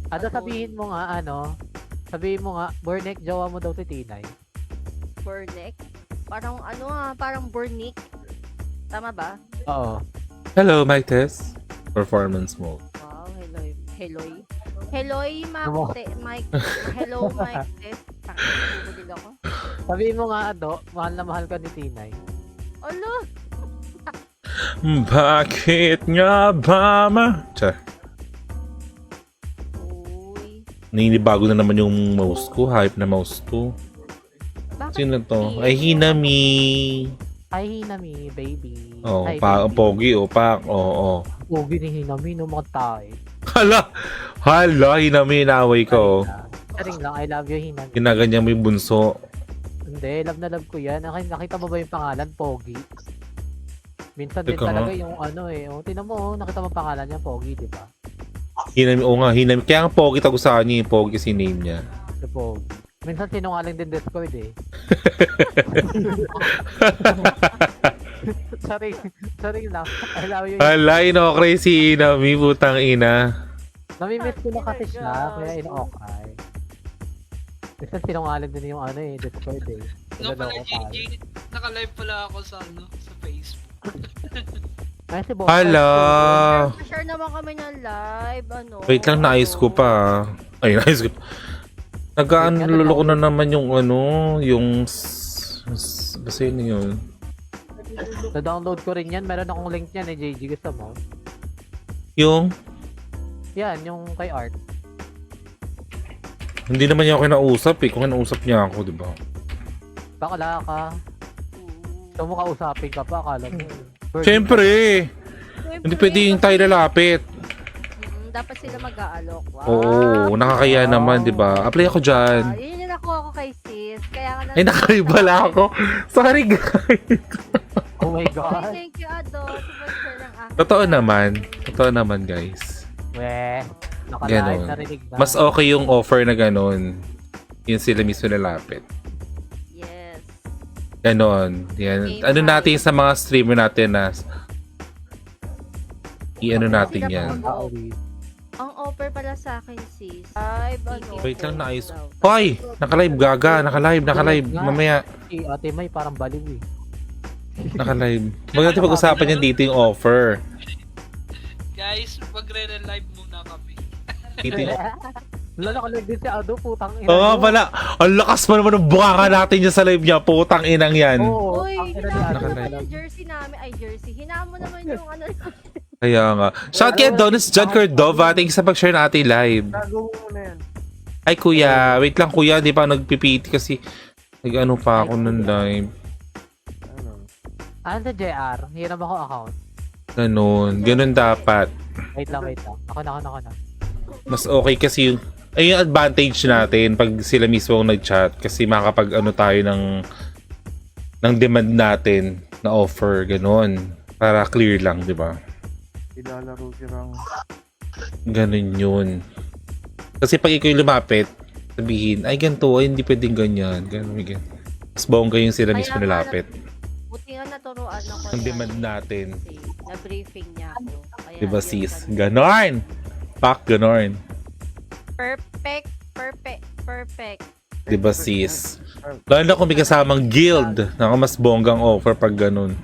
Ada sabihin mo nga, sabihin mo nga, Bornek, jowa mo daw si Tinay. Burnick. Parang parang Burnick. Tama ba? Oo. Hello, mic test. Performance mode. Wow, Heloy. Heloy, Mike. Hello, Mike test. Takot ako. Sabihin mo nga, mahal na mahal ka ni Tinay. Alo! Bakit nga ba Tsa, Uy. naninibago na naman yung mouse ko. Hype na mouse ko. Bakit? Sino to? Ay, Hinami. Hi, Hinami, baby. Oh, Hi, ang baby. pogi, opak. Oo. Pogi ni Hinami, no mga tayo. Hala, Hinami, inaaway ko. Saring lang, I love you, Hinami. Ginaganyan mo yung bunso. Hindi, love na love ko yan. Nakita mo ba yung pangalan, Pogi? Minsan din Teka nga. talaga yung tinan mo, nakita mo pangalan niya, Pogi, di ba? Hinami, oo nga, Hinami. Kaya nga pogi tago sa kanya yung pogi kasi name niya. The Pogi. Minsan sinungaling din Discord eh. Sorry lang. I love you. Hala, inokray si Hinami, putang ina. Namimiss ko na kasi siya, kaya in-okay. Minsan sinungaling din yung Discord eh. No pala, Naloko tayo. JJ, naka-live pala ako sa sa Facebook. Ay, si Boss. Hala. Share naman kami ng live. Wait lang, naayos ko pa. Ay, naayos ko pa. Nag-aanlolo ko na naman yung basta yun. Na-download ko rin yan. Meron akong link niyan eh, JG. Gusto mo? Yung, Yan, yung kay Art. hindi naman niya ako kinausap eh. Kung kinausap niya ako, di ba? Bakala ka. Gusto mo kausapin ka pa, akala mo. Siyempre! Hindi pwede yung tayo lalapit. Dapat sila mag-aalok. Wow. Oo, nakakaya naman, di ba? Apply ako dyan. Yun yung nakuha ko kay sis. Kaya ka Ay, nakaribala ako. Sorry, guys. Oh my God. Thank you, Ado. Super ng akin. Totoo naman, guys. Weh. Nakalive, Ganon. narinig na. Mas okay yung offer na ganon. Yun sila mismo lalapit. Yes. Ganon. Yan. Ano natin sa mga streamer natin na i-ano natin yan. Ang offer pala sa akin, sis. Ay, Wait lang, naayos. Hoy! Naka-live, gaga. Naka-live. Mamaya, Si Ate May parang baliw eh. naka-live. Huwag natin pag-usapan yan dito yung offer. Guys, magre-live muna kami. Dito yung... Wala nakalive din si Ado, putang ina. Oo nga pala. Ang lakas pa naman ng bukaka natin dyan sa live niya. Putang inang yan. Oo, Uy, ang ina ni hinamo Ado. naman yung jersey namin. Ay, jersey. Hinamo naman yung Kaya nga. Shout kay Donis John Cordova. Thank you sa pag-share na ating live. Gagawin mo na yan. Ay kuya, wait lang kuya. Di pa nagpipiti kasi nag-ano pa ako ng live. Ano sa JR? Hiram ako account. Ganun dapat. Wait lang. Ako na. Mas okay kasi yung ay yung advantage natin pag sila mismo ang nag-chat kasi makakapag ano tayo ng demand natin na offer ganun para clear lang, di ba? Ilalaro silang Ganun yun. Kasi pag ikaw yung lumapit, sabihin, ay ganito, ay hindi pwedeng ganyan. Ganun. Mas bongga yung sila mismo nilapit. Buti nga naturuan ako. Ang demand natin. Na-briefing niya ako. Kaya Di ba yun, sis? sabi- Ganon! Pak, ganon. Perfect. Di ba sis? Lalo na kung may kasamang guild, naka mas bonggang offer pag ganun.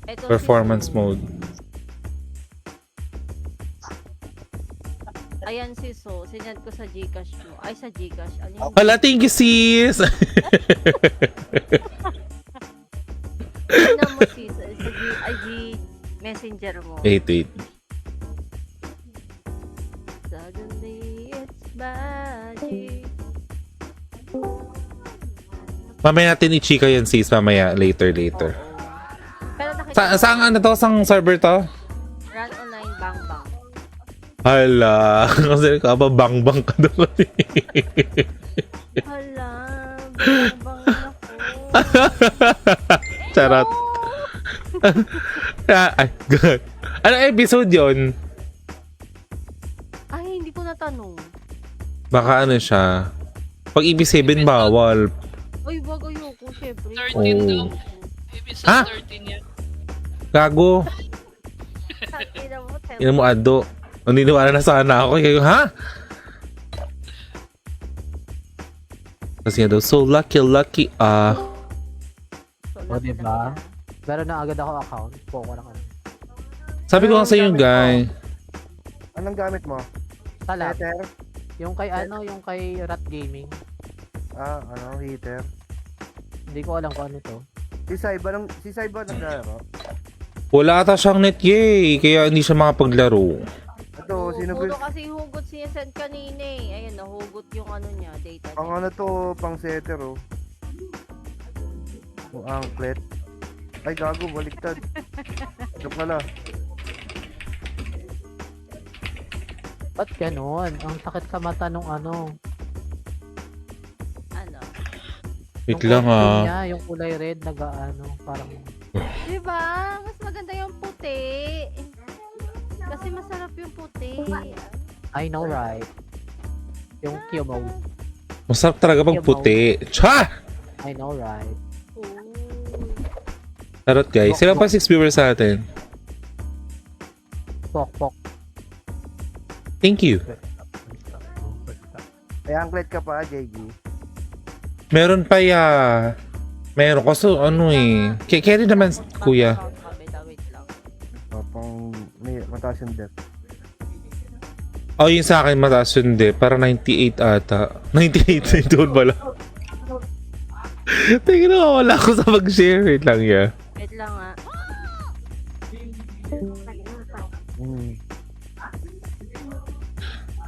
Ito, Performance mode. Ayan si So, sinend ko sa Gcash mo. Ay, sa Gcash. Ano yung... Wala, thank you sis! Ano mo sis? Sa G Messenger mo. Wait. Suddenly, it's magic. Mamaya natin i-chika yan sis, mamaya, later. Oo. Pero nakita Saan ano to? Sang server to? Run online bang. Hala, kasi bang ka doon. Hala, bang ako. Charot. Ay, God. Ano episode yon? Ay, hindi ko natanong. Baka ano siya. Pag EB7 bawal. Ay, wag ayoko, syempre. 13 Oh. daw. Episode Ha? 13 yan. Gago. Ina mo, Ina mo ado. Naniniwala na sana ako. Kayo, ha? Kasi nga daw, so lucky. So, O, diba? Meron na agad ako account. Poko lang ano. Sabi ko nga sa inyo, Anong gamit guy. Anong gamit mo? Talap. Heater? Yung kay yung kay Rat Gaming. Heater. Hindi ko alam kung ano to. Si Saiba naglalaro? Wala ata siyang net, yay. Kaya hindi siya makapaglaro. Ito, sino Puro ba? kasi hugot siya send kanina eh. Ayun, nahugot yung ano niya, data Ang niya. ano to, pang setter oh. Yung anklet. Ay gago, baliktad. Ito pala. Ba't ganun? Ang sakit sa mata nung ano. Ano? Wait Yung lang costume ah. niya, yung kulay red, parang... Diba? Mas maganda yung puti. Kasi masarap yung puti. I know, right? Yung Q mode. Masarap talaga pag puti. Cha! I know, right? Oh. Tarot guys. Sila pa 6 viewers sa atin. Pok. Thank you. Ay anklet ka pa, JG. Meron pa ya. Meron. Kaso ano eh. Carry naman kuya. Wait lang. Pang may mataas yung depth. Oh, yung sa akin mataas yun di. Para 98 ata. 98 doon pala. Tingnan na wala ako sa mag-share. Wait lang ya. Wait lang ah.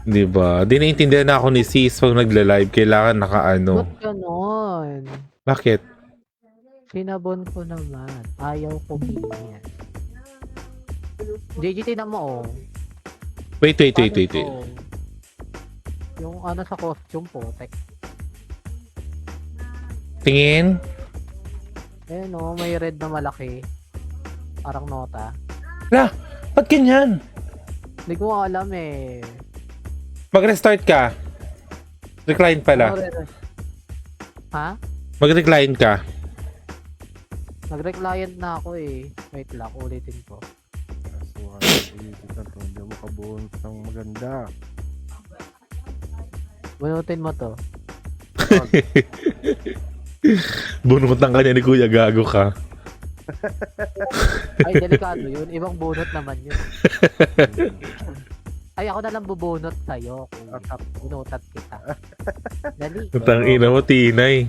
Diba? Di naintindihan na ako ni sis pag nagla-live. Kailangan nakaano. Ba't ganon? Bakit? Sinabon ko naman. Ayaw ko ganyan. JG, tinan mo oh. Wait. Paano to? Yung ano sa costume po, Tingin? Ayun oh, may red na malaki. Parang nota. La, ba't ganyan? Hindi ko alam eh. Mag-restart ka. Recline pala. Ha? Mag-recline ka. Nag-reclient na ako eh. Wait lang, ulitin ko. Hindi mo kabuhon ng maganda. Bunutin mo to. Bunot ng kanya ni Kuya, gago ka. Ay, delikado yun. Ibang bunot naman yun. Ay, ako na lang bubunot sa'yo. Kung bunutat kita. Dali. Tang ina mo, Tinay.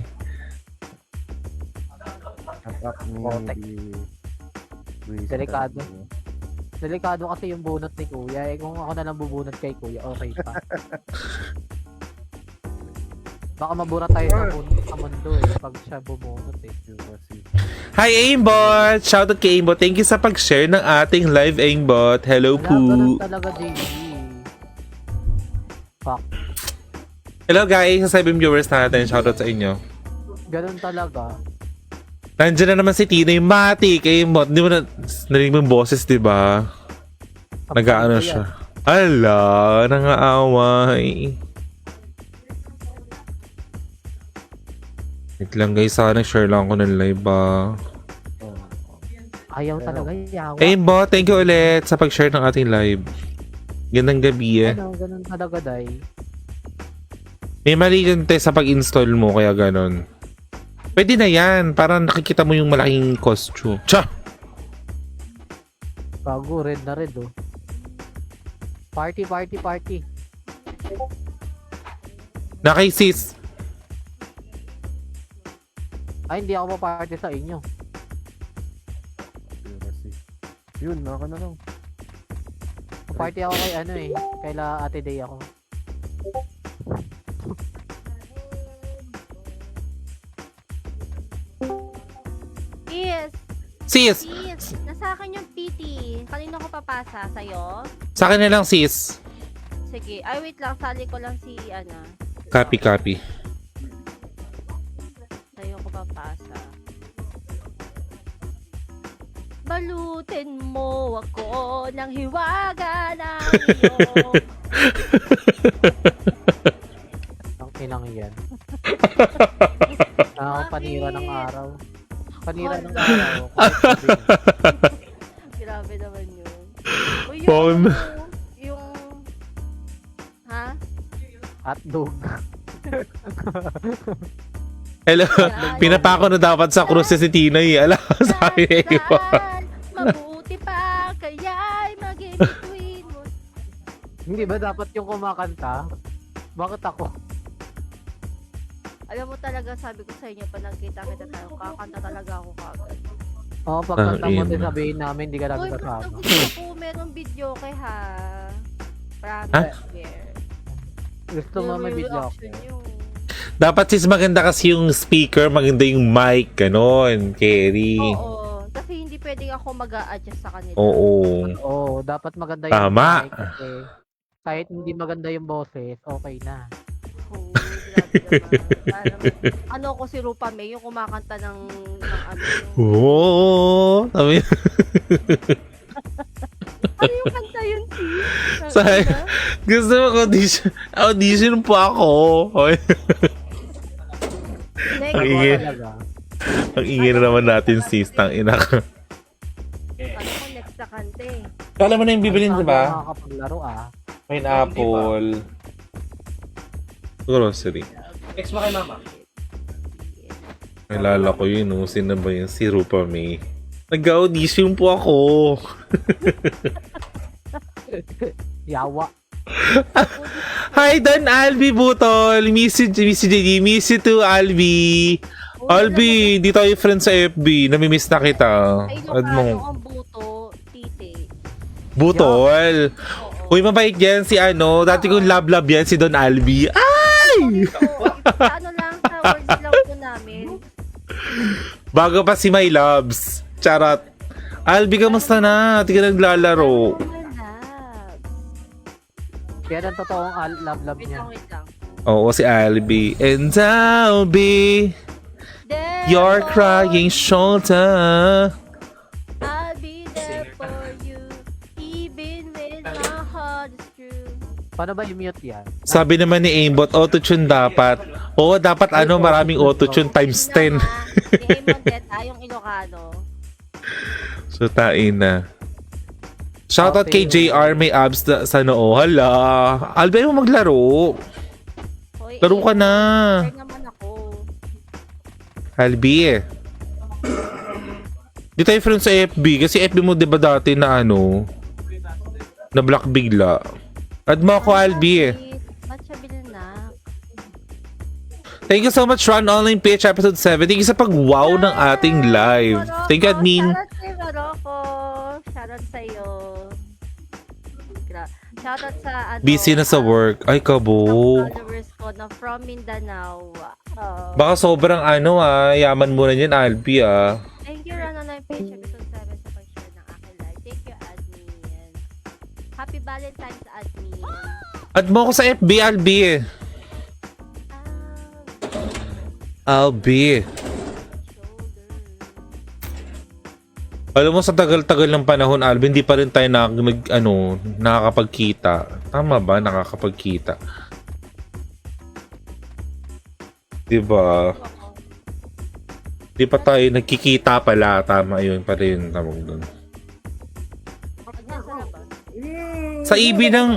Atak ni Kotek. Delikado. Delikado kasi yung bunot ni Kuya. Eh, kung ako na lang bubunot kay Kuya, okay pa. Baka mabura tayo sa mundo eh. Pag siya bumunot eh. Hi, Aimbot! Shoutout kay Aimbot. Thank you sa pag-share ng ating live, Aimbot. Hello Wala, po. ganun talaga, JG. Fuck. Hello guys, sa 7 viewers natin. Shoutout sa inyo. Ganun talaga. Nandiyan na naman si Tina yung mati kay Aimbot. Di mo na narinig mo yung boses, di ba? Nag-ano siya. Ala, nangaaway. Wait lang guys, sana share lang ako ng live ba. Ayaw talaga, yawa. Aimbot, thank you ulit sa pag-share ng ating live. Gandang gabi eh. Ano, ganun talaga, day. May mali dyan te sa pag-install mo, kaya ganon. Pwede na yan, para nakikita mo yung malaking costume. Cha! Bago, red na red, oh. Party. Nakay sis. Ay, hindi ako pa-party sa inyo. Yun, naka na lang. Pa-party ako kay ano eh. Kaila Ate Day ako. Yes. Sis! Nasa akin yung PT. Kanino ko papasa? Sa'yo? Sa akin na lang sis. Sige. Ay, wait lang. Sali ko lang si, Copy. Sa'yo ko papasa. Balutin mo ako ng hiwaga ng iyong... Ang inang yan. Panira ng araw. Panira ng araw. Grabe naman yun. Uy, Paul. yung At dog. Hello, pinapako na dapat sa krus si Tinoy. Alam, sabi niya iba. Mabuti pa, kaya'y mag-in-between mo. Hindi ba dapat yung kumakanta? Bakit ako? Alam mo talaga, sabi ko sa inyo, pag nagkita kita tayo, kakanta talaga ako kagad. Oo, pagkanta mo Ang din ina. sabihin namin, hindi ka namin Uy, basta kasama. gusto ko, merong video kay ha. Ha? Promise, here. Gusto mo may video ako. Dapat sis maganda kasi yung speaker, maganda yung mic, ganon, Kerry. Oo, kasi hindi pwedeng ako mag-a-adjust sa kanila. Oo. Oo, dapat maganda yung Tama. mic kasi kahit hindi maganda yung boses, okay na. Oo, grabe naman. Ano ko si Rupa May, yung kumakanta ng ano, Oo. Sabi, ano yung kanta yun, sis? Say, gusto mo audition? Audition po ako. Okay. Next, Ang Ako ingay. talaga. Ang ingay na naman natin sis, tang ina ka. ano ko next na kante? Kala mo na yung bibilin, Ano di ba? Nakakapaglaro ah. Pineapple. Grocery. Text mo kay mama. Nalala ko yun, no? Sino ba yun? Si Rupa May. Nag-audition po ako. Yawa. Hi, Don Albi Butol. Miss you, JD. Miss you too, Albi. Albi, di tayo friends sa FB. Namimiss na kita. Ay, Add mo. ang buto, tite. Butol. Oo. Uy, mabait yan si ano. Dati kong love yan si Don Albi. Ay! Oo, ano lang, sa words lang po namin. Bago pa si My Loves. Charot. Albi, kamusta na? Di ka naglalaro. Yan ang totoong love Wait niya. lang, wait lang. Oo, si Albi. And I'll be There your for crying shoulder. I'll be there for you, even when my heart is true. Paano ba i-mute yan? Sabi naman ni Aimbot, autotune dapat. Oo, dapat ano, maraming autotune times 10. Si Emondeta, yung Ilocano. So, tain na. Shoutout kay JR, may abs sa noo. Hala. Albi, ayaw mo maglaro. Hoy, Laro ka na. share naman ako. Albi eh. Di tayo friends sa FB kasi FB mo diba dati na ano, na block bigla. Add mo ako, Albi eh. Ba't siya binanak? Thank you so much, Run Online PH Episode 7. Thank you sa pag-wow ng ating live. Thank you, admin. Shoutout kay Marocco. Shoutout sa'yo. Shoutout sa ano. Busy na sa work. Ay, kabog. Followers ko na from Mindanao. Baka sobrang ano yaman mo na yan, Albi ah. Thank you, Run Online Page Episode 7 sa pag-share ng aking live. Thank you, admin. Happy Valentine's, admin. Add mo ako sa FB, Albi eh. Albi. Shoulder. Alam mo, sa tagal-tagal ng panahon, Albi, hindi pa rin tayo nakakapagkita. Tama ba? Nakakapagkita. Diba? Di pa tayo nagkikita pala. Tama yun pa rin. Tawag doon. Pag nasa labas. Sa EB ng...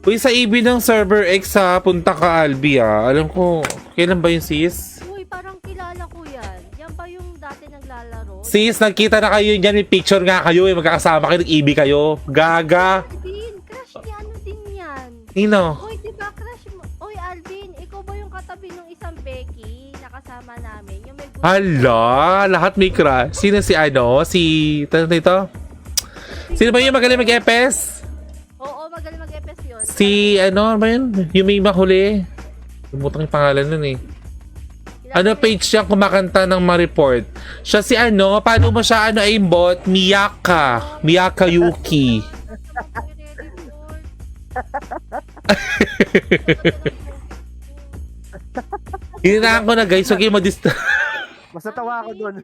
Uy, sa EB ng Server X ha, punta ka, Albi ah. Alam ko, kailan ba yung sis? Uy, parang kilala ko yan. Yan ba yung dati naglalaro? Sis, nagkita na kayo dyan. May picture nga kayo. Magkakasama kayo, nag-EB kayo. Gaga. Alvin, crush ni ano din yan. Nino? Uy, di ba crush mo? Uy, Alvin, ikaw ba yung katabi ng isang Becky na kasama namin? Yung may gusto. Hala, lahat may crush. Sino si ano? Si... Tanong dito? Sino ba yung magaling mag-epes? Oo, magaling mag-epes yun. Si ano ba yun? Yung may mahuli. Lumutang yung pangalan nun eh. Ano page siya kumakanta ng ma-report? Siya si ano? Paano mo siya ano aimbot? Miyaka. Miyaka Yuki. Hininahan ko na guys. Huwag kayo mag-disturb. Mas natawa ako dun.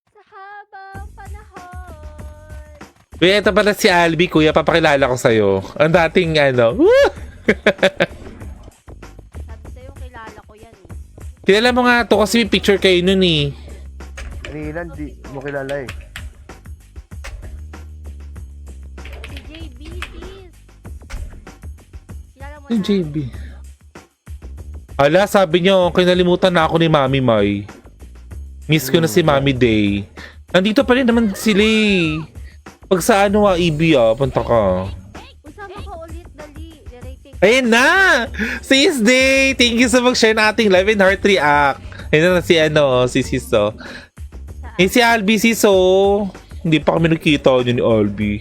Sa habang panahon. Kuya, ito pala si Albi. Kuya, papakilala ko sa'yo. Ang dating ano. Woo! Sabi sa'yo, kilala ko yan eh. Kilala mo nga to kasi may picture kayo nun eh. Kanina, di mo kilala eh. Si JB, sis. Kilala mo mo Yung na. JB. Ala, sabi niyo, kinalimutan na ako ni Mami Mai. Miss ko na si Mami Day. Nandito pa rin naman sila eh. Pag sa ano EB punta ka. Usama ka ulit, dali. Rating. Ayun na! Sis Day! Thank you sa mag-share na ating live and heart react. Ayun na si si Siso. Eh si Albi Siso. Hindi pa kami nakita niyo ni Albi.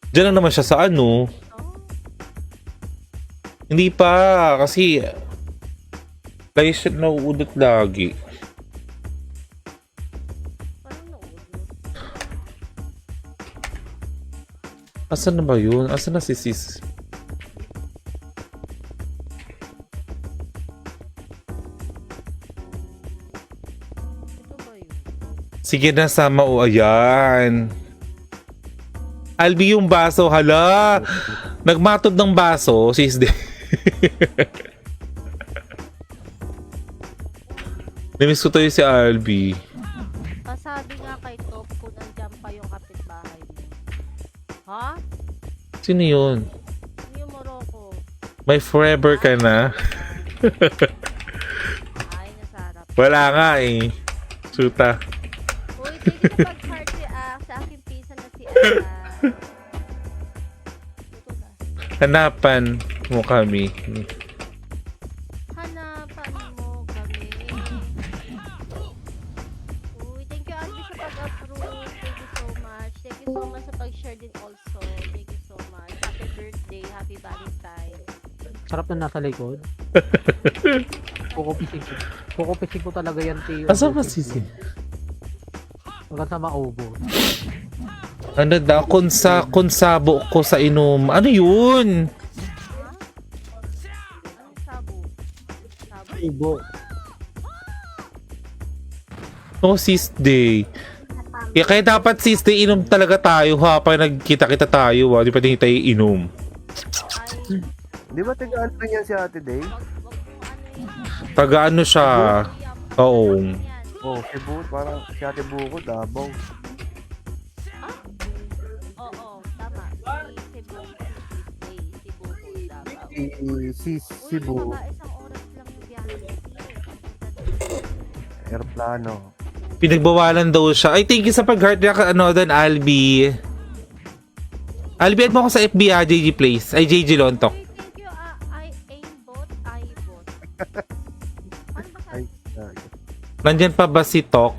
Diyan lang naman siya sa ano. Hindi pa. Kasi lagi siya nauudot lagi. Parang nauudot. Asan na ba yun? Asan na si Sis? Ito ba yun? Sige na, sama o. Ayan. Albi yung baso. Hala! Nagmatod ng baso, Sis Day. Namiss ko tayo si Albi. Kasabi nga kay Top kung nandiyan pa yung kapitbahay mo. Ha? Sino yun? Yung Morocco. May forever ka na. Ay, nasarap. Wala nga eh. Suta. Uy, sige na pag-heart react sa aking pisa na si Ella. Ito na. Hanapan mo kami. Hanapan mo kami. Uy, thank you Albi sa pag-approve. Thank you so much. Thank you so much sa pag-share din also. Thank you so much. Happy birthday. Happy Valentine. Sarap na nasa likod. Kukupising ko talaga yan, Tio. Asa ba Sisi? Hanggang sa maubo. Ano daw? Konsabo ko sa inom. Ano yun? Anong sabo? Sabo? Ubo. Oh, Sis Day. Kaya dapat Sis Day, inom talaga tayo ha. Pag nagkita-kita tayo ha. Di pa din tayo inom. Ay, Di ba tagaan lang yan si Ate Day? wag mo ano yun. Taga ano siya. Oo. Oh, Cebu. Parang si Ate Buko, Davao. Oo, tama. Si Cebu, si Cebu, Davao. Si Cebu. Uy, baka isang oras lang yung biyahe. Aeroplano. Pinagbawalan daw siya. Ay, thank you sa pag-heart react. Ano doon, Albi. Albi, add mo ako sa FB, JG Place. Ay, JG Lontok. Uy, thank you, I aimbot. Ano ba Ay, sabi? Nandyan pa ba si Tox?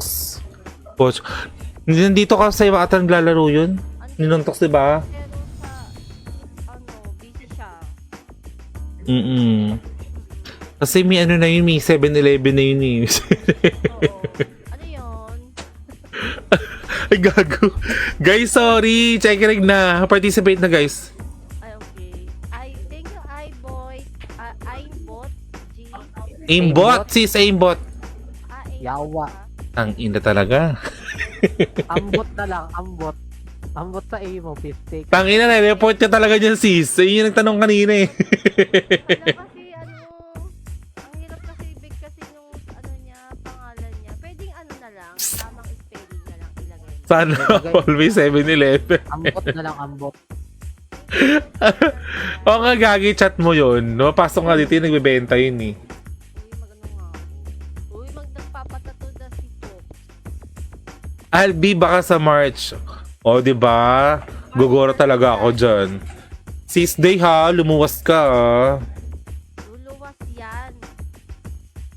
Coach. Nandito ka sa iba ata naglalaro yun? Ninong Tox, diba? Pero sa, busy siya. Kasi may ano na yun, may 7-Eleven na yun eh. Oo. Ano yun? Ay, gago. Guys, sorry. Check it na. Participate na, guys. Ay, okay. Thank you, iBoy. Aimbot. G. Aimbot, sis, aimbot. Aimbot Yawa. ba? Ang ina talaga. Ambot na lang, ambot. Ambot sa A mo, pistik. Tangina na, report ka talaga dyan, sis. Ayun yung nagtanong kanina eh. Wala kasi ang hirap kasi ibig kasi nung niya, pangalan niya. Pwedeng na lang, tamang spelling na lang ilagay. Sana always 7-Eleven. Ambot na lang, ambot. Oo nga, gagi, chat mo yun. Mapasok nga dito yung nagbebenta yun eh. Uy, magano nga. Uy, nagpapatato na si Tok. Albi, baka sa March. O, diba? Gugoro talaga ako dyan. Sis Day ha, lumuwas ka ha. Luluwas yan.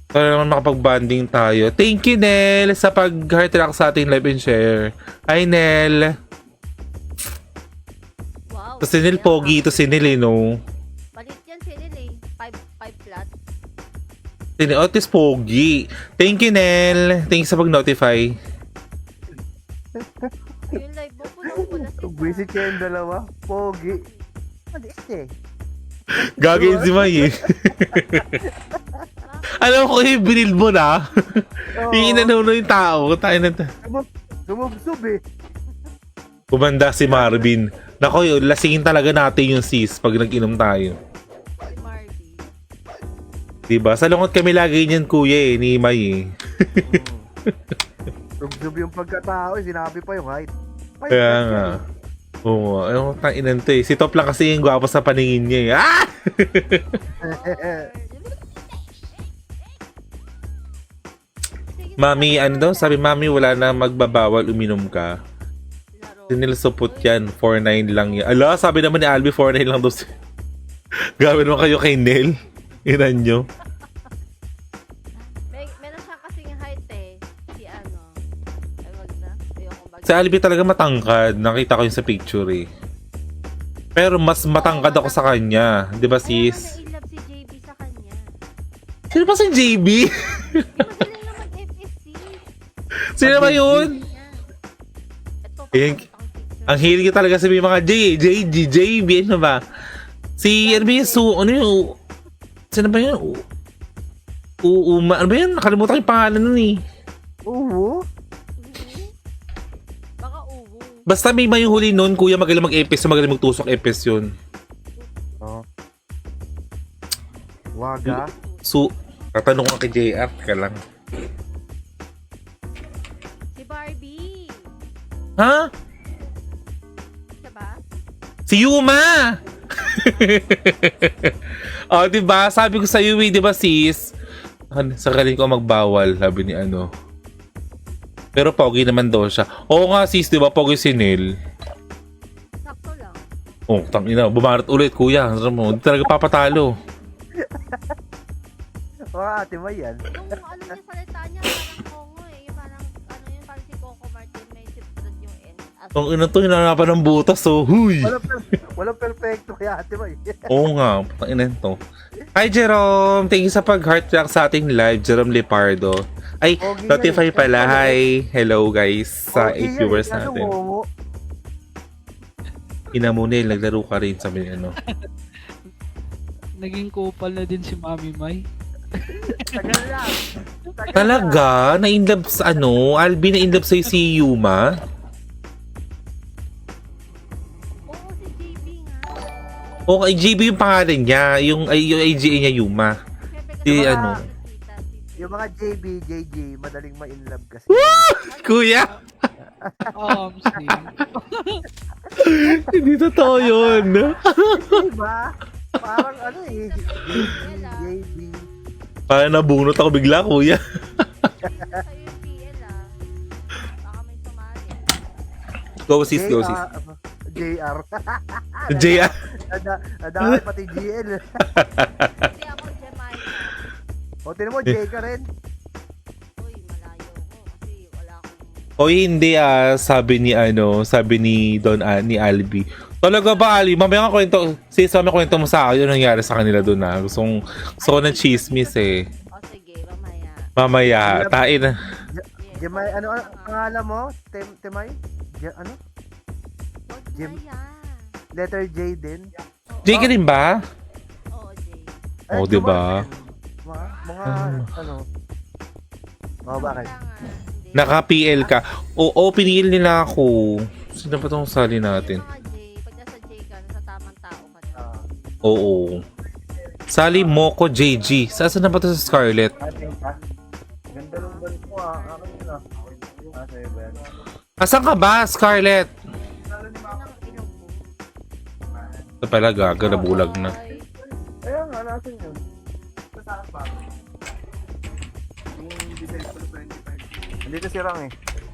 Para naman makapag-banding tayo. Thank you, Nel, sa pag-heart react sa ating live and share. Hi, Nel. Wow. To si Nel, pogi. To si Nel, no? Balit yan si Lil 5 flat. Si Nel, Otis, pogi. Thank you, Nel. Thank you sa pag-notify. Yung live mo, pulang-pula si Visit kayo yung dalawa. Pogi. Ano eh? Gagawin si May eh. Alam ko yung binil mo na. Yung inanaw na yung tao. Tayo na. Sumubsob eh. Kumanda si Marvin. Nako, yun, lasingin talaga natin yung sis pag nag-inom tayo. Si Marvin. Diba? Sa lungot kami lagi niyan, kuya eh, ni May eh. Sumubsob yung pagkatao eh. Sinabi pa yung height. Ay, Kaya height nga. yan. Oo, ayun, tanginan to eh. Si Top lang kasi yung gwapo sa paningin niya eh. Ah! Mami, ano daw? Sabi, Mami, wala na magbabawal, uminom ka. Sinilsupot yan, 4.9 lang yan. Ala, sabi naman ni Albi, 4.9 lang daw. Gawin mo kayo kay Nel. Inan nyo. Meron siya kasing height eh. Si ano. Ay, wag na. Ayoko mag- Si Albi talaga matangkad. Nakita ko yung sa picture eh. Pero mas matangkad ako sa kanya. Di ba sis? Kaya nga na-inlove si JB sa kanya. Sino ba si JB? Magaling na mag-FSC. Sino ba yun? Ito, Ayan. picture. Ang hilig ko talaga sabihin mga JG, JB, ano ba? Si, ano ba yun? Ano yun? Sino ba yun? Ano ba yun? Nakalimutan ko yung pangalan nun eh. Oo. Baka uwo. Basta may huli nun, kuya, magaling mag-epes, magaling magtusok epes yun. Oh. Waga. Tatanong ko kay JR, ka lang. Si Barbie. Ha? Siya ba? Si Yuma! Oh, diba? Sabi ko sa iyo, diba sis? Sakaling ko magbawal, sabi ni ano. Pero pogi naman daw siya. Oo nga sis, diba? Pogi si Nel. Sakto lang. Oh, tangina, bumarat ulit kuya. Hindi talaga papatalo. Ate mo yan. Yung ano niya salita niya parang Kongo eh. Yung parang ano yun parang si Coco Martin may sipsad yung N. At Ang ina to, hinanapan ng butas, so huy! Walang perfecto kaya ate mo. Oo nga, tangina to. Hi Jerome! Thank you sa pag-heart react sa ating live, Jerome Lepardo. Ay, Pogi Notify yan eh. pala. Hi! Hello guys sa 8 viewers natin. Inamunil, naglaro ka rin sabi ni ano. Naging kupal na din si Mami Mai. Tagal lang. Talaga? Na-inlove sa ano? Albi na-inlove sa'yo si Yuma? oo si JB nga. Okay, JB yung pangalan niya. Yung IGA niya Yuma. Siyempre Si kasi ano? tita. Yung mga JB, JJ, madaling ma-inlove kasi. Kuya! Hindi totoo yun. Diba? Parang ano eh. JB. Parang nabunot ako bigla, kuya. Sa UPL ah. Baka may sumali. Go sis, go sis. JR. JR. Nadami pati GL. Kasi ako Jamaica. O, tinan mo, J ka rin. Uy, malayo ko. Kasi wala akong... O hindi sabi ni Don ni Albi. Talaga ba Ali? Mamaya ka kwento. Sis, mamaya kwento mo sa akin yung nangyari sa kanila doon na. Gusto ko ng chismis eh. O sige, mamaya. Mamaya, tain na. Jamay, ano ang pangalan mo? Temay? Ano? Huwag na Jim- yan. Letter J din? Jay ka din ba? Oo, Jay. Oh, diba? Mga ano? O, bakit? Kailangan. Hindi. Naka-PL ka. Oo, pinil nila ako. Sino ba itong sali natin? Yung mga J, pag nasa J ka, nasa tamang tao ka na. Oo. Sali Moko JG. Saan na ba ito sa Scarlett? Ganda ng ban ko Akin na. Sa'yo ba yan? Asan ka ba, Scarlett? Yun ang ilong ko. Ito pala, gaga, nabulag na. Ay, Ayun nga, nasan yun? Andito si Rang eh.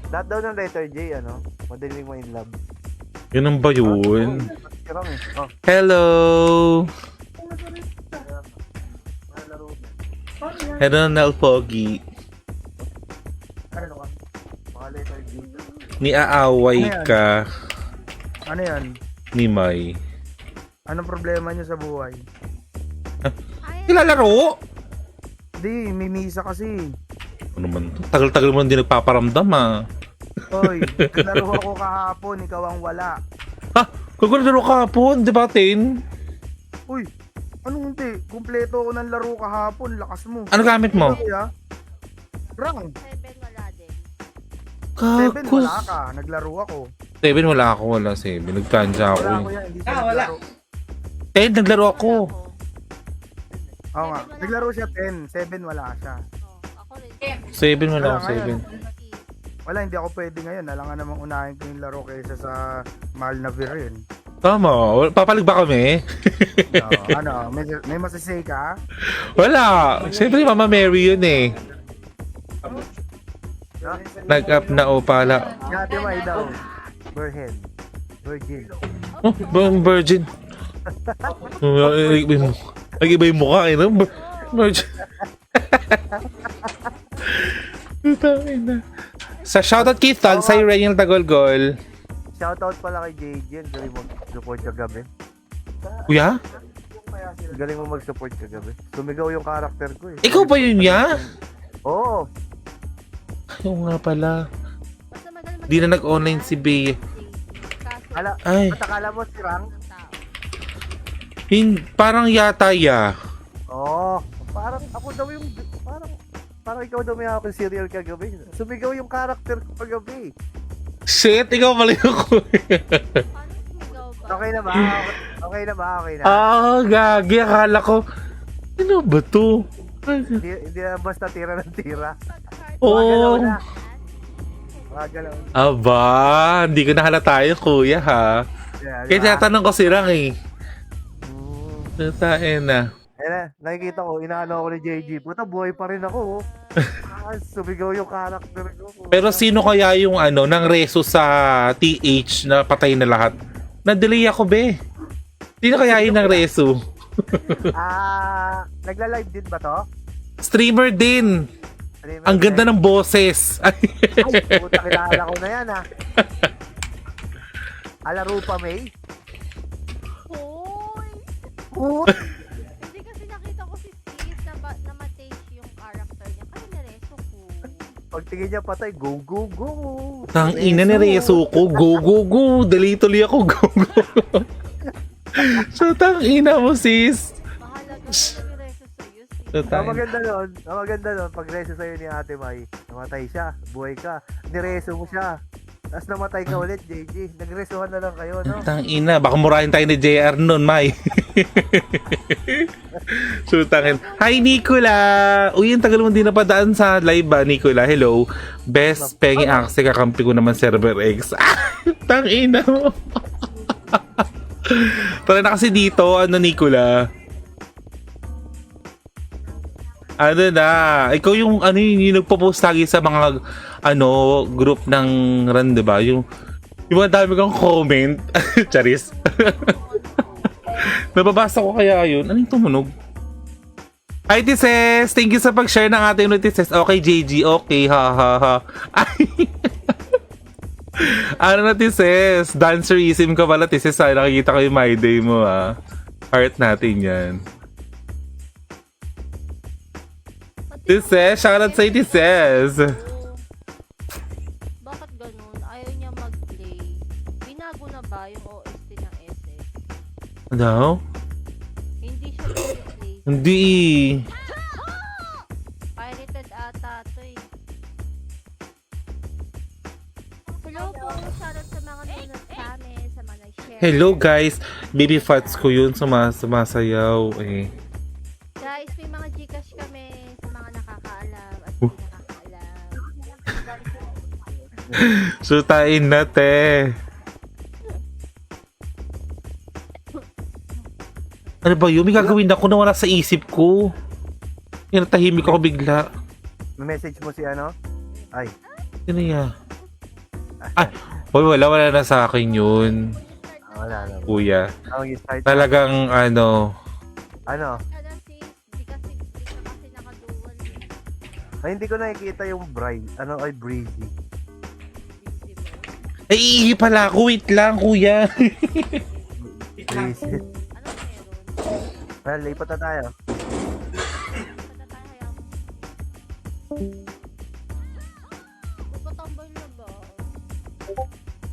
Lahat daw ng letter J, ano? Madaling ma-in love. Yun ang ba yun? Si Rang eh. Oh, Hello! Hello, Nel Pogi. ano ka? Mga letter J. Niaaway ka Ano yan? ni Mai. Anong problema niyo sa buhay? ay, Nilalaro? Hindi, may misa kasi. Ano naman to? Tagal-tagal mo hindi nagpaparamdam ah. Hoy, naglaro ako kahapon, ikaw ang wala. Ha? Kagularo ka po, di ba, Tin? Uy, anong hindi? Kumpleto ako ng laro kahapon, lakas mo. Ano gamit mo? Kaya? Rang, 7 wala din. 7 Kakus. wala ka, naglaro ako. 7 wala ako, wala 7. Nagkansya ako Wala ako eh. yan, hindi siya naglaro. 10, naglaro ako. Oo nga, naglaro siya 10, 7 wala siya. Oh, ako rin. 7 wala ako, Kaya nga 7. Wala, hindi ako pwede ngayon. Alangan namang unahin ko yung laro kaysa sa mahal na beer yun. Tama. Papalig ba kami? Ano, may masasay ka? Wala. Siyempre, Mama Mary yun eh. Nag-up na o pala. Ate May daw. Virgin. Oh, virgin. Nag-iba yung mukha eh. No? Virgin. Sa shoutout kay Thug, sa Renyel Tagolgol. Shoutout pala kay JJ. Galing mo mag-support kagabi. Kuya? Galing mo mag-support kagabi. Sumigaw yung karakter ko eh. Ikaw ba yun niya? Oo. Oo nga pala. Basta magaling Di na nag-online si Bea. Ala, Ay. akala mo si Rang? ng tao. Parang yata ya. Oo. Parang ako daw yung parang ikaw daw may ako serial kagabi. Sumigaw yung karakter ko kagabi. Shit, ikaw pala yung kuya. Paano sumigaw ba? Okay na ba? Okay na ba? Okay na. Gagi. Akala ko, ano ba to? Hindi na basta tira ng tira. Oo. Magalaw. Aba, hindi ko nahalata yung kuya ha. Kaya tinatanong ko si Rang eh. Tatain na. Nakikita ko, inaano ako ni JG. Puta, buhay pa rin ako. Sumigaw yung karakter ko. Pero sino kaya yung nang reso sa TH na patay na lahat? Na-delay ako be. Sino kaya yung nang reso? Nagla-live din ba to? Streamer din. Ang ganda ng boses. Ay, puta, kilala ko na yan ha. Alarupa May. Hoy! Puta. Hindi kasi nakita ko si Sis na ma-take yung character niya. Kaya nareso ko. Pagtingin niya patay, go, go, go. Tang ina ni reso ko. Go, go, go. Dali tuloy ako. Go, go. So tang ina mo sis. Mahalaga na nareso sa'yo, Sis. So, Ang maganda nun, pag reso sa'yo ni Ate Mai, namatay siya, buhay ka, nireso mo siya, tapos namatay ka ulit, JJ, nagresuhan na lang kayo, no? Tang ina, baka murahin tayo ni JR nun, May. So tangin. Hi Nicola. Uy, ang tagal mo din napadaan sa live ba, Nicola? Hello. Best pengi axe kakampi ko naman server X. Tang ina mo. Tara na kasi dito, Nicola. Ano na, ikaw yung yung nagpo-post lagi sa mga group ng RAN, 'di ba? Yung mga dami kang comment. Charis. Nababasa ko kaya yun. Ano yung tumunog? Hi Tises! Thank you sa pag-share ng ating notices. Okay JG, okay, ha ha ha. Ay. Ano na Tises? Dancerism ka pala Tises. Ay, nakikita ko yung my day mo ha. Heart natin yan. Tises, shoutout sa'yo Tises. Bakit ganun? Ayaw niya mag-play. Binago na ba yung OST ng SS? Ano? Hindi siya mag-play. Hindi. Pirated ata to eh. Hello po, shoutout sa mga nunod sa amin, sa mga nag-share. Hello guys. Baby Fats ko yun. Sumasayaw eh. Guys, may mga Gcash kami sa mga nakakaalam at hindi nakakaalam. Sutain na te. Ano ba yun? May gagawin ako na wala sa isip ko. Natahimik ako bigla. May message mo si ano? Ay, Sino yan? Ay, wala na sa akin yun. wala na. Kuya. Start. Talagang Ano? Ano sis, di ka kasi nakadual eh. Ay, hindi ko nakikita yung bride. Ano ay breezy. Busy mo. Ay, iihi pala ako. Wait lang, kuya. Breezy. Ano meron? Well, lipat na tayo. Basta tayo hayaan mo. Magpatambay na ba?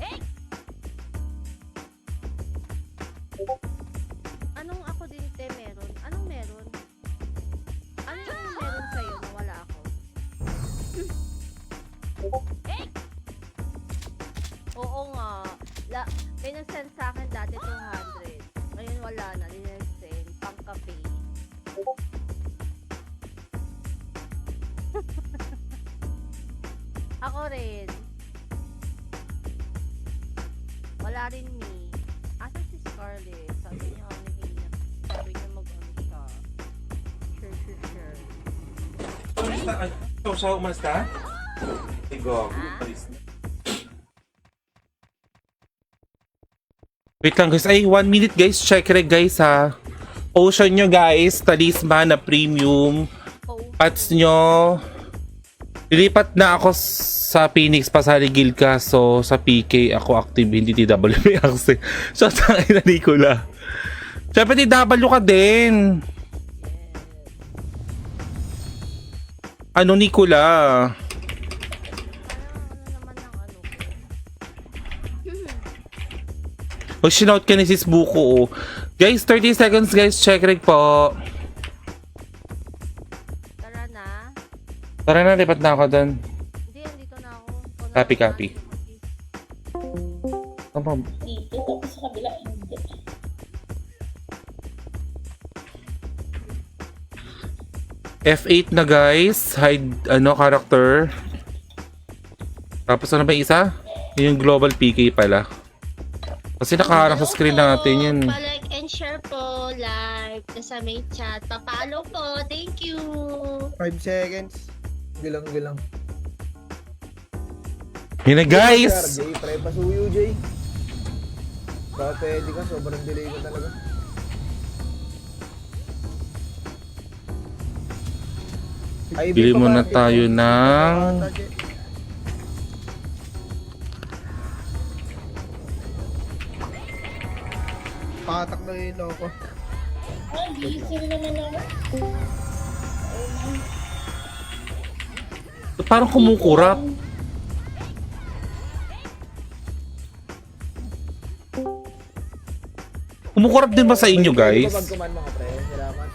Eh! Anong ako din te meron? Anong meron? Ano yung meron sa'yo na wala ako? Eh! Oo nga. May nag-send sa akin dati 200. Ngayon wala na. Dinag-send. Pang-kape. Ako rin. Darin Me. Asa si Scarlett? Sabi niya kanina. Sabi niya mag-ano siya. Sure. Siya umalis ka? Tigo. Wait lang guys. Ay, 1 minute guys. Check reg guys ha. Ocean nyo guys. Talisman na premium. Pats nyo. Lilipat na ako sa Phoenix Pasarigil ka. So sa PK ako active. Hindi TWP access. So sa akin na Nicola. Siyempre TW ka din. Ano Nicola? Ano naman ng ano ko? O, shinout ka ni sis Buko. Oh. Guys, 30 seconds guys. Check reg po. Tara na. Tara na, lipat na ako doon. Hindi, andito na ako. Ikaw na Copy, lang, copy. please. Dito, tapos sa kabila, hindi. F8 na guys. Hide, character. Tapos ano ba yung isa? Yung global PK pala. Kasi nakaharang sa screen natin yun. Pa-like and share po live sa may chat. Papalo po. Thank you. 5 seconds. Gilang. Yun na guys! Jay, pre, pasuyo, Jay. Baka pwede ka, sobrang delay ko talaga. Ay, Bili pa muna ba? tayo ng... Patak na yung loko. Ay, busy naman ako. Parang kumukurap. Kumukurap din ba sa inyo guys? Pwede ba mag-command mga pre? Salamat.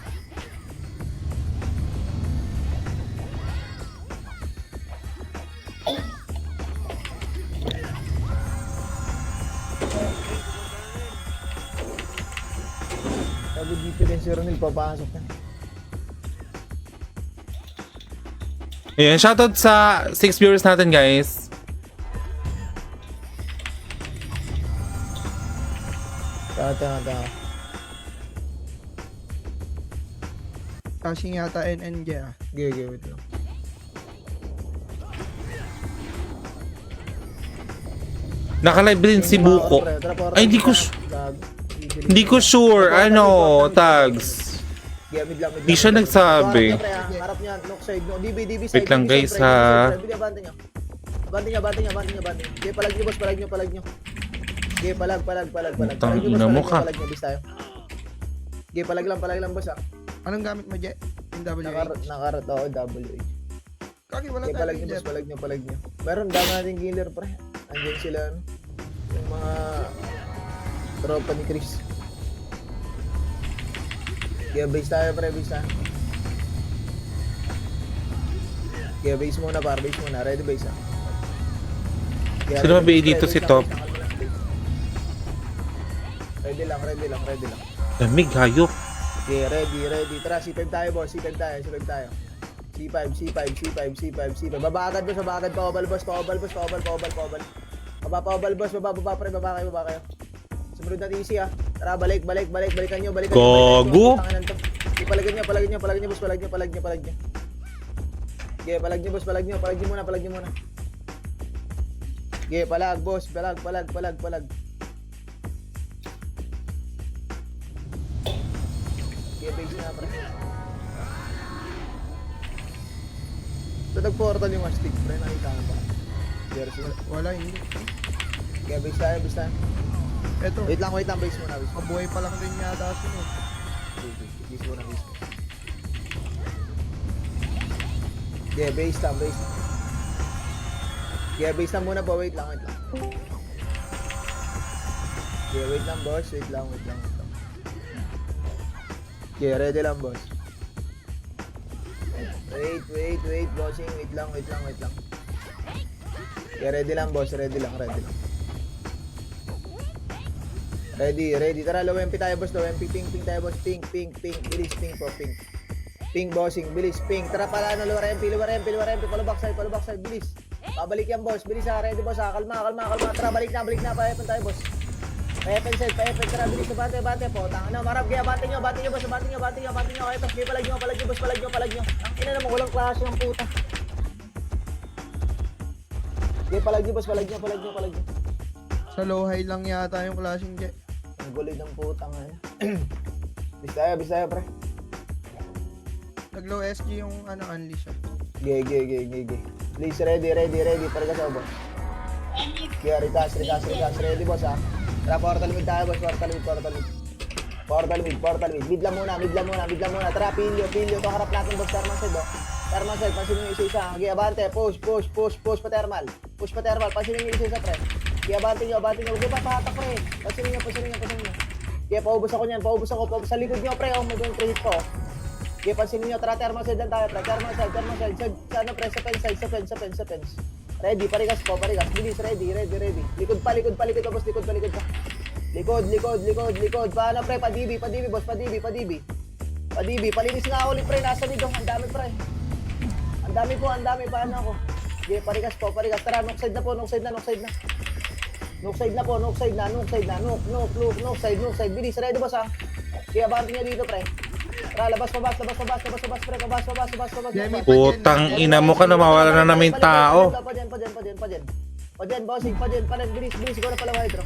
Sabi dito din si Ronil, papasok na. Ayan, shoutout sa 6 viewers natin guys. Tata. Passing yata NNG ah. Gege, wait lang. Naka-live din si Buko. Ay, hindi ko sure. Ano, tags. Mid lang. Di siya nagsabi. Harap niya, knock side, no. DB Wait side. lang, DB guys, side, ha. Bili, abante niya. Abante niya. Okay, palag niyo, boss, palag niyo. Okay, palag. Utang ina mo ka. Palag niyo, bis tayo. Okay, palag lang, boss, ah. Anong gamit mo, Jet? Yung WH? Nakarat ako, WH. Kaki, wala Okay, tayo palag niyo, boss, palag niyo. Meron, dami natin killer, pre. Andiyan sila, ano. Yung mga tropa ni Chris. Kaya base tayo, pre, base tayo. Kaya base muna, par, base muna. Ready base, ha. Kaya Sino ready, ba base, dito pre, si base Top? lang, ready lang. Lamig, hayop. Okay, ready. Tara, C5 tayo, boss. C5 tayo. C5. Baba agad, boss. Paobal, boss. Paobal. Paobal, boss. Baba, pre. Baba kayo. Sumunod na TC, ha. Tara, balikan nyo. Gago. Palagyan nyo, boss. Palag nyo. Okay, palag nyo, boss. Palag nyo muna. Okay, palag, boss. Palag. Okay, base na, pre. So, nag-portal yung astig, pre. Nakita mo ba? Jersey. Wala, hindi. Kaya base tayo. Eto, Wait lang, base muna. mabuhay pa lang din yata sino. Base muna. Yeah, base lang. Yeah, base lang muna po. Wait lang. Yeah, wait lang, boss. Wait lang. Yeah, ready lang, boss. Wait, bossing. Wait lang. Yeah, ready lang, boss. Ready. Tara, low MP tayo, boss. Low MP, ping tayo, boss. Ping. Bilis, ping po, ping. Ping, bossing. Bilis, ping. Tara pala, lower MP. Follow back side, bilis. Pabalik yan, boss. Bilis, ha. Ready, boss, ha. Kalma. Tara, balik na. Payapan tayo, boss. Pepen set, pepen tara, bilis sa bante po. Tanga na, marap kaya bante nyo, boss, bante nyo. Okay, tapos di palag nyo, boss, palag nyo. Ang ina naman, walang klase ng puta. Di palag nyo, boss, palag nyo. Sa low high lang yata yung klaseng jet. Ang gulid ng putang ano. Bisaya, pre. Nag low SG yung unleash siya. Gege. Please, ready. Para ka sa boss. Kaya, retas, ready, boss, ha. Tara, portal mid tayo, boss, portal mid. Mid lang muna. Tara, pilyo. Ito harap natin, boss, Thermal, pansinin nyo isa. Okay, abante, push pa thermal. Pansinin nyo isa, pre. Okay, abante nyo. Huwag nyo papahatak, pre. Pansinin nyo. Okay, paubos ako niyan, paubos sa likod nyo, pre. Oh, may pre-hit ko. Okay, pansinin nyo, tara, thermal side lang tayo, pre. Thermal side. Sa ano, pre, sa fence. Ready, parigas. Bilis, ready. Likod pa, boss, likod pa. Likod. Paano, pre, padibi, boss, padibi. Palinis nga ulit, pre, nasa dito. Ang dami, pre. Ang dami, paano ako? Okay, parigas. Tara, knock side na. Knock side. Bilis, ready, boss, ha? Okay, abante nyo dito, pre. Tara, labas, pre. Labas. Putang ina mo ka na mawala na namin tao. Pajan, bossing. Bilis, go na palaw hydro.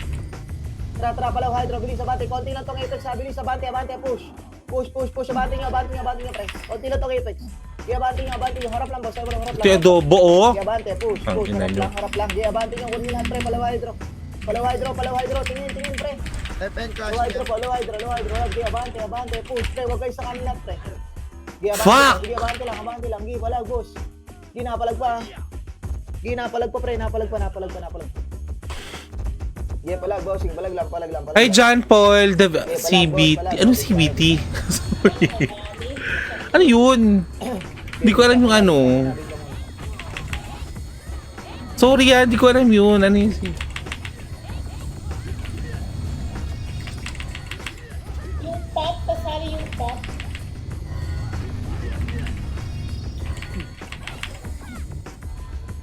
Tara, palaw hydro. Bilis, abante. Konti lang tong apex, ha. Bilis, abante. Push. Abante nyo, pre. Konti lang tong apex. Kaya abante nyo. Harap lang, boss. Harap lang. Ito yung adobo, oh. Kaya abante, push. Ang ina nyo. Harap lang. Kaya abante nyo. Kunin lahat, pre. Palaw hydro. Tingin, pre. FN clash. Low hydro. Kaya abante. Push, pre. Huwag kayo sa kanila, pre. Fuck! Abante lang. Gi, palag, boss. Gi, napalag pa. Napalag pa, pre. Napalag pa. Gi, palag, bossing. Palag lang. Ay, John Paul, CBT. Ano CBT? Sorry. Ano yun? Hindi ko alam yung ano. Sorry, hindi ko alam yun. Ano yun? Yung top, kasali yung top.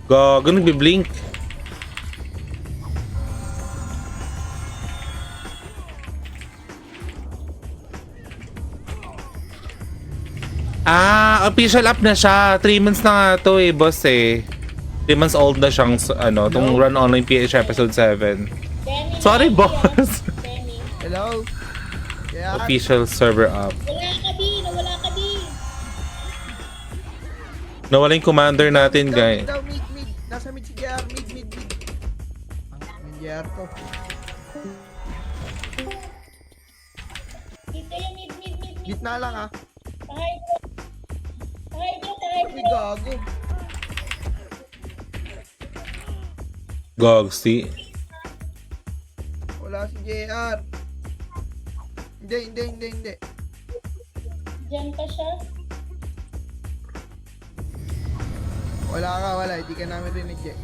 Gago, nagbiblink. Official up na siya. 3 months na nga to eh, boss eh. 3 months old na siyang, itong Run Online PH episode 7. Demi, Sorry, Demi, boss. Demi. Hello? Kaya, Official server up. Nawala ka di. Nawala yung commander natin, guys. mid. Nasa mid si JR, mid. Ang JR to. Dito yung mid. Gitna lang ah. Kahydro. Uy, gago. Gogsti. Wala si JR. Hindi. Diyan pa siya. Wala. Hindi ka namin rinig eh.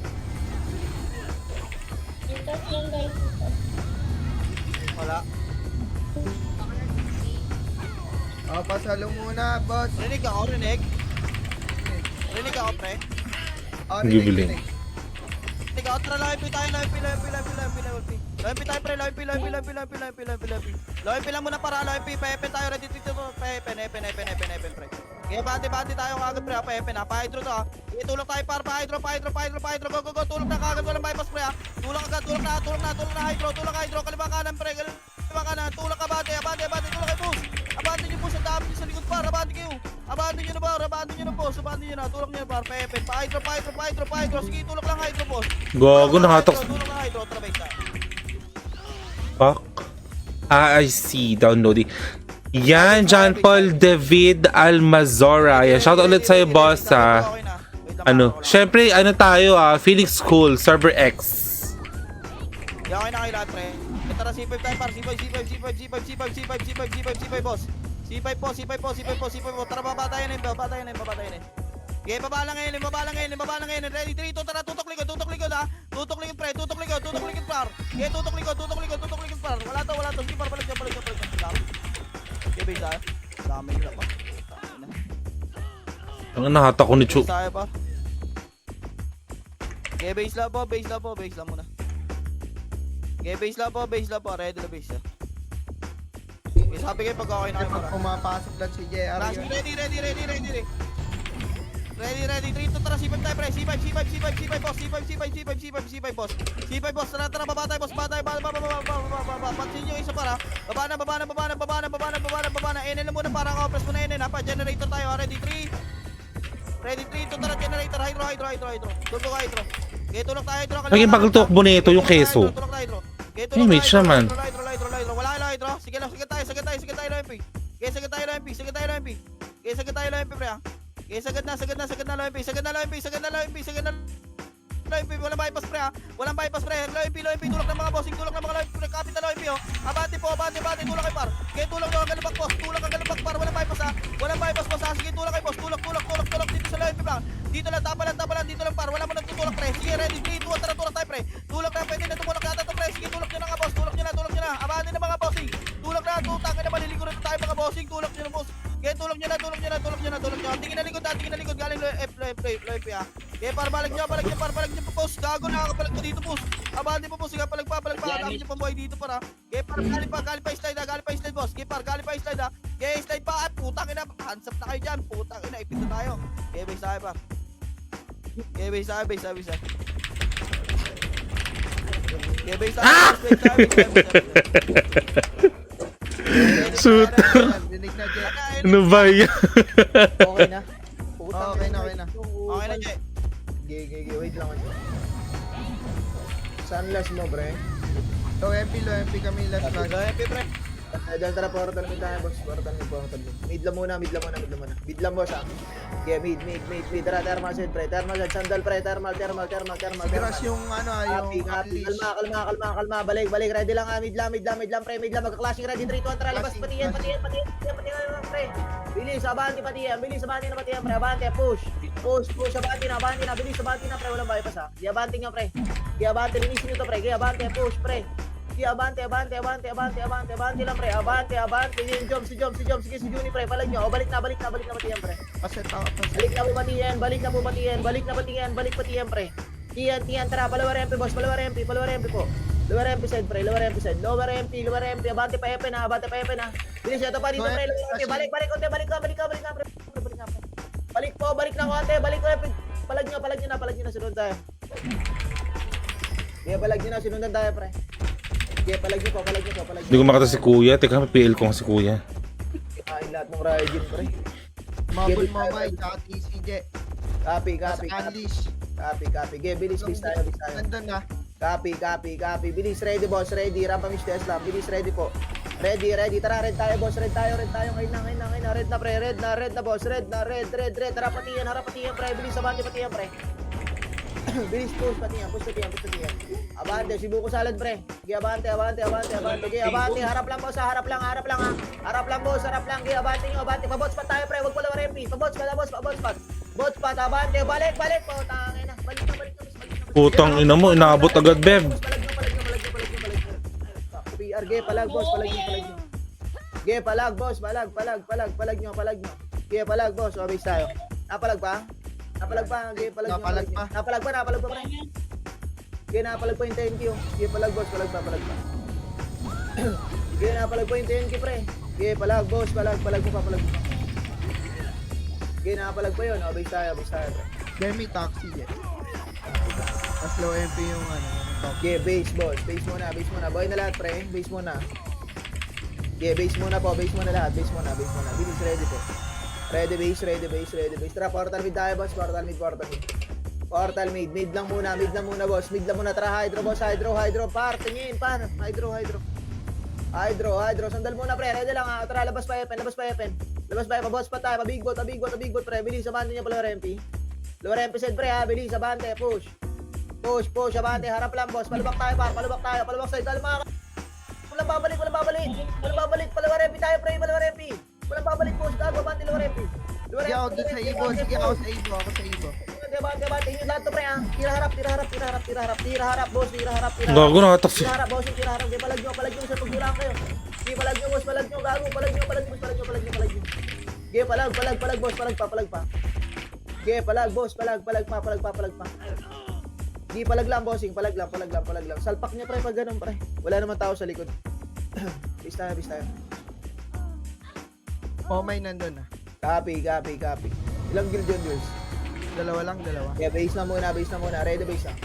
Dito yung guys. Wala. Pasalo muna, boss. Rinig ako, pre. Gibiling. Rinig ako, tara, live tayo. Live tayo, pre. Live lang muna para live. Pepe tayo, ready dito. Pepe, pre. Okay, bante tayo kagad, pre. Pepe na, pa-hydro to, ha. Itulak tayo para pa-hydro. Go. Tulak na kagad, walang bypass, pre, ha. Tulak na, hydro. Kaliwa kanan, pre. Tulak ka, bante, tulak kayo, push. Abante nyo, push, ang dami nyo sa likod, par. Abante nyo na, boss. Tulak nyo, par. Pepe, pa-hydro. Sige, tulak lang, hydro, boss. Gago, nakatok. Tulak lang, hydro. Tara, base tayo. Fuck. I see. Downloading. Yan, John Paul David Almazora. Yan, shout out ulit sa'yo, boss, ha. Okay na. Wait lang, Syempre, tayo, Phoenix School, Server X. Yeah, okay na kayo lahat, pre. Tara, C5 tayo, par. C5, boss. C5 po. Tara, babatayan na yun. Okay, baba lang ngayon. Ready, 3, 2, tara, tutok likod, ha. Tutok likod, pre. Tutok likod, par. Okay, tutok likod, par. Wala to. Sige, par, balik dyan. Okay, base tayo. Dami nila pa. Ang nahata ko ni Chu. Base tayo, par. Okay, base lang muna. Okay, base lang po, ready na base. Okay, sabi kayo pag okay na kayo Pag para. pumapasok lang si JR Last, yun. ready. Ready. 3 to tara, C5 tayo pre. C5 boss. C5 boss. C5 boss, tara, baba tayo boss. Baba. Pansin nyo isa para. Baba na. Enen na muna para ako. Press mo na enen ha. Pa-generator tayo. Ready, 3. Ready, 3 to tara, generator. Hydro. Tulog ka hydro. Okay, tulog tayo hydro. Naging pagtutok nito yung keso. Tulog tayo hydro. Okay, May match naman. Hydro. Wala ka hydro. Sige tayo ng MP. Okay, sagad tayo ng MP. Okay, sagad tayo ng MP pre ha. Okay, sagad na low MP. Walang bypass pre ha. Low MP. Tulak ng mga bossing. Tulak ng mga low MP. Kapit na low MP oh. Abante. Tulak kay par. Okay, tulak ng galabak boss. Par. Walang bypass ha. Boss ha. Sige, tulak kay boss. Tulak dito sa low MP lang. Dito lang, tapa lang. Dito lang par. Wala mo nang tutulak pre. Sige, ready. 3, 2, 1, tara, tulak tayo pre. Tulak na, pwede na tumulak yata to pre. Sige, tulak nyo na nga boss. Tulak nyo na. Abante na mga bossing. Tulak na, tutang na maliligo na tayo mga bossing. Tulak nyo na boss. Okay, tulak nyo na. Tingin na likod. Galing low MP ha. Okay, par, balik nyo po, boss. Gago, nakakapalag ko dito, boss. Abante po, boss. Sige, palag pa. Dami nyo pambuhay dito, para. Okay, par, galing pa slide, boss. Okay, par, galing pa slide, ha. Okay, slide pa, at putang ina. Hands up na kayo dyan, putang ina. Ipit na tayo. Okay, base tayo, par. Okay, base tayo. Okay, base tayo. Shoot. Dinig na, JR. Ano ba yan? Okay na. Okay na. Okay na, Jay. Gigi, wait lang. Saan last mo, pre? Low MP kami last Low last. MP, pre. Diyan, tara, portal mid tayo, boss. Portal mid. Mid lang muna. Mid lang, boss, ha? Yeah, mid. Tara, thermal set, pre. Thermal set, sandal, pre. Thermal. Crush yung Copy. unleash. Kalma. Balik. Ready lang, ha? Mid lang, pre. Magka-clashing ready. 3, 2, 1, tara, labas. Patiyan, pre. Bilis, abante na patiyan, pre. Abante, push. Abante na. Bilis, abante na, pre. Walang bypass, ha? Abante nyo, pre. Linisin nyo to, pre. Abante, push, pre. Abante lang, pre. Abante. Si Jom. Sige, si Juni, pre. Palag nyo. Balik na patiyan, pre. Paset out. Balik na po patiyan, pre. Tiyan, tara, palawa MP, boss, palawa MP po. Lower MP side, pre, lower MP. Abante pa Epe na. Bilis, ito pa dito, pre, lower MP. Balik ka, pre. Balik na konti, Epe. Palag nyo na, sunod tayo. Kaya palag nyo na, sunundan tayo, pre. Kaya palag nyo po. Hindi ko makita si Kuya. Teka, may PL ko nga si Kuya. Kain lahat ng Raijin, pre. Mabul mo, Mike. Tsaka TCJ. Copy. Unleash. Kaya bilis tayo. Nandun na. Copy. Bilis, ready, boss, ready. Rampa Miss Tesla, bilis, ready po. Ready. Tara, red tayo, boss. Red tayo. Ngayon na. Red na, pre. Red na, boss. Red. Tara, patiyan, pre. Bilis, abante, patiyan, pre. Bilis, push, patiyan. Abante, sibuko salad, pre. Sige, abante. Sige, abante. Harap lang, boss. Harap lang, ha. Harap lang, boss. Sige, abante nyo. Pabots pa tayo, pre. Wag pala MP. Pabots pa. Bots pa, abante. Balik. Po, tangin na. Balik na. Putang ina mo, inaabot agad, Beb. Palag nyo. PR, palag, boss. Ge, palag, boss. Palag nyo. Ge, palag, boss. O, base tayo. Napalag pa. Ge, palag nyo. Napalag pa, pre. Ge, napalag pa yung 10K. Ge, palag, boss. Palag pa. Ge, napalag pa yung 10K, pre. Ge, palag, boss. Palag pa. Ge, napalag pa yun. O, base tayo, pre. Demi taxi, JR. Mas low MP yung Okay, base boss. Base muna. Boy na lahat, pre. Base muna. Okay, base muna lahat. Base muna. Bilis, ready po. Ready base. Tara, portal mid tayo, boss. Portal mid. Mid lang muna, boss. Tara, hydro, boss. Hydro. Par, tingin, par. Hydro. Sandal muna, pre. Ready lang, ha. Tara, labas pa, Epen. Pabots pa tayo. Pabigbot, pre. Bilis, abante niya pala MP. Lower MP side, pre, ha. Bilis, abante. Push, abante. Harap lang, boss. Palubak tayo. Palubak side. Dahil mga walang babalik. Palawar MP tayo, pre. Walang babalik, boss. Gago, abante, lower MP. Sige ako dun sa Ibo. Sige ako sa Ibo. Abante. Inyo lahat to, pre, ha. Tira harap, boss. Gago, nakatak. Tira harap, boss. Di palag nyo. Sa pagdulang kayo. Di palag nyo, boss. Gago. Palag nyo. Di palag, boss. Palag pa. Ge, palag, boss. Palag pa. Di palag lang, bossing. Palag lang. Salpak niya, pre, pag ganun, pre. Wala naman tao sa likod. Base tayo. Oh, may nandun ah. Copy. Ilang guild yun, Jules? Dalawa. Yeah, base na muna. Ready base ah.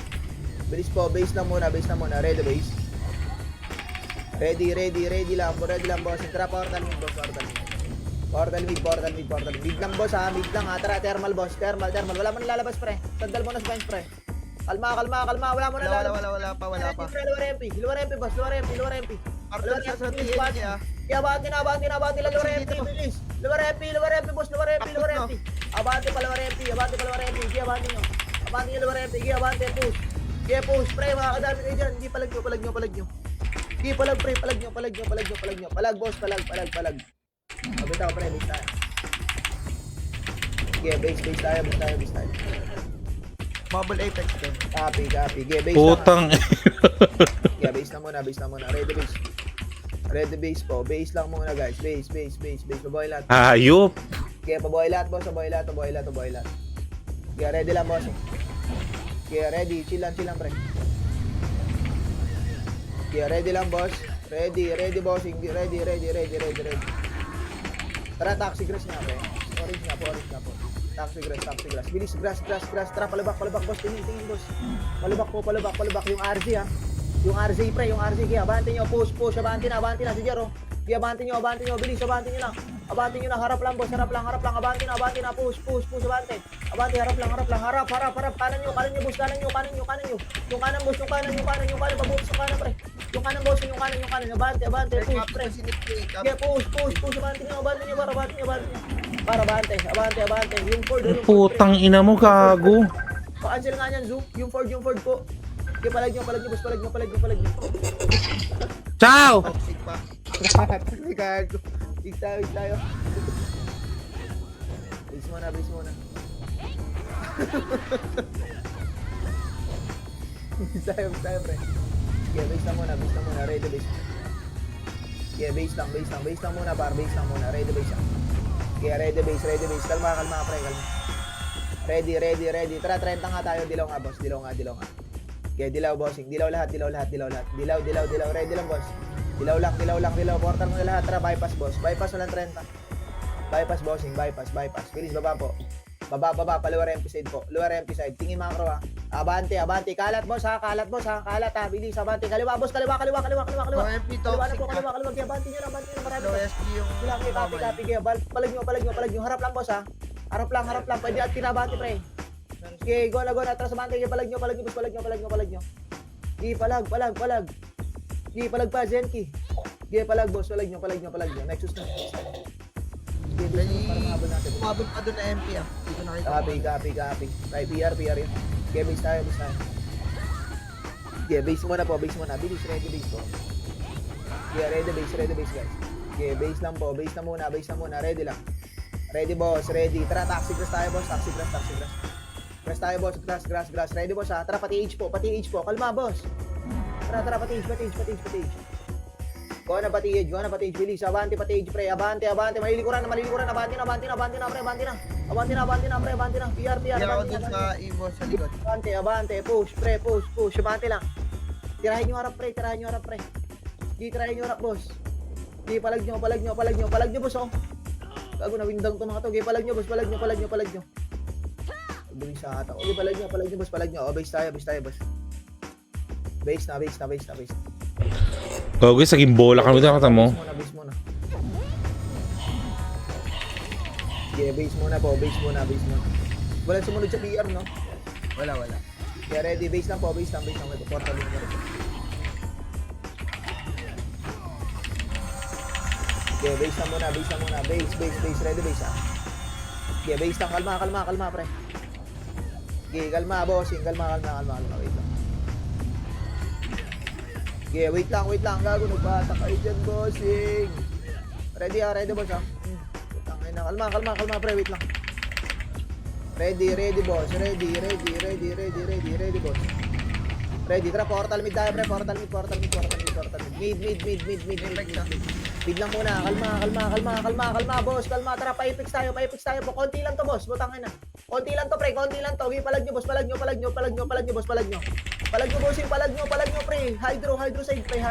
Bilis po, base lang muna. Ready base. Ready lang, bossing. Tara, portal mid, boss. Portal mid lang, boss, ha. Mid lang, ha. Tara, thermal, boss. Thermal. Wala mo na lalabas, pre. Sandal mo na sa bench, pre. Kalma. Wala mo na lalabas. Wala pa. Lower MP, boss. Lower MP. Arthur sa TNT ah. Kaya abante lang, lower MP, bilis. Lower MP, boss. Lower MP. Abante pa, lower MP. Kaya abante nyo. Lower MP. Kaya abante, push. Kaya push, pre. Mga kadami kayo dyan. Hindi, palag nyo. Hindi, palag, pre. Palag nyo. Palag, boss. Palag. Mabitaw, pre. Base tayo. Okay, base tayo. Bubble Apex din. Copy. Okay, base Putang. Yeah, base na muna. Ready base po. Base lang muna, guys. Base. Paboy lahat. Hayop. Okay, paboy lahat, boss. Paboy lahat. Okay, ready lang, boss. Okay, ready. Chill lang, pre. Okay, ready lang, boss. Ready, bossing. Ready. Tara, taxi grass nga, pre. Orange nga po. Taxi grass. Bilis, grass. Tara, palabak, boss. Tingin, boss. Palabak. Yung RZ, ha. Yung RZ, pre. Kaya, abante nyo. Push. Abante na si Jero. Kaya, abante nyo. Bilis, abante nyo na. Harap lang, boss. Abante na. Push. Abante. Harap lang. Harap. Kanan nyo, boss. Kanan nyo. Yung kanan, boss. Pabuti sa kanan, pre. Yung kanan, boss. Yung kanan. Abante. Push, pre. Yeah, push. Abante nyo. Para abante. Yung Ford. Putang ina mo, gago. Pa-cancel nga yan, Zoom. Yung Ford po. Okay, palag nyo, boss. Palag nyo. Ciao! Toxic pa. Gago. Big tayo. Base muna. Base tayo, pre. Okay, base lang muna. Ready base. Okay, base lang muna, par. Base lang muna. Ready base. Okay, ready base. Kalma, pre. Ready. Tara, 30 nga tayo. Dilaw nga, boss. Dilaw nga. Okay, dilaw, bossing. Dilaw lahat. Dilaw. Ready lang, boss. Dilaw lang. Portal mo na lahat. Tara, bypass, boss. Bypass walang 30. Bypass, bossing. Bypass. Bilis, baba po. Baba, pa lower MP side po. Lower MP side. Tingin mga crow, ha. Abante. Kalat, boss, ha. Kalat, ha. Bilis, abante. Kaliwa, boss. Kaliwa. Oh, MP Kaliwa na toxic po. ah. Kaya abante nyo na. Marami. Low SG yung Copy. Kaya palag nyo. Harap lang, boss, ha. Harap lang. Pwede at tinabante, pre. Okay, go na. Atras abante. Kaya palag nyo, boss. Palag nyo. Di, palag. Di, palag pa, Zenki. Di, palag, boss. Palag nyo. Nexus na. Di, para mahabol natin. Umabot pa doon na MP ah. Dito nakita ko. Copy. Right, PR yun. Okay, base tayo. Okay, base muna. Bilis, ready base po. Okay, ready base, guys. Okay, base lang po. Base na muna. Ready lang. Ready, boss. Ready. Tara, taxi grass tayo, boss. Taxi grass. Grass tayo, boss. Grass. Ready, boss, ha. Tara, pati H po. Kalma, boss. Tara, pati H. Go na pati H. Bilis. Abante, pati H, pre. Abante. Malilikuran. Abante na, pre. Abante na. PR. Hindi ako dun sa Evo sa likod. Abante. Push, pre. Push. Abante lang. Tirahin nyo harap, pre. Di, tirahin nyo harap, boss. Di, palag nyo, boss, oh. Gago, nawindang to mga to. Okay, palag nyo. Bilis sa ata. Okay, palag nyo, boss. Oh, base tayo, boss. Base na. Gago, saging bola kami na kata mo. Base muna. Okay, base muna po. Walang sumunod sa PR, no? Wala. Kaya ready, base lang po. Base lang. Ito, portal mo na rin. Okay, base lang muna. Base, ready base, ha? Okay, base lang. Kalma, pre. Okay, kalma, bossing. Kalma. Wait lang. Okay, wait lang. Gago, nagbata kayo dyan, bossing. Ready, boss, ha? Kalma, pre. Wait lang. Ready, boss. Ready, boss. Ready, tara, portal mid tayo, pre. Portal mid. Mid. Big lang muna. Kalma, boss. Kalma. Tara, pa-apex tayo po. Konti lang to, boss. Butangin na. Konti lang to, pre. Konti lang to. Okay, palag nyo, boss. Palag nyo, boss. Palag nyo, bossing. Palag nyo, pre. Hydro side, pre.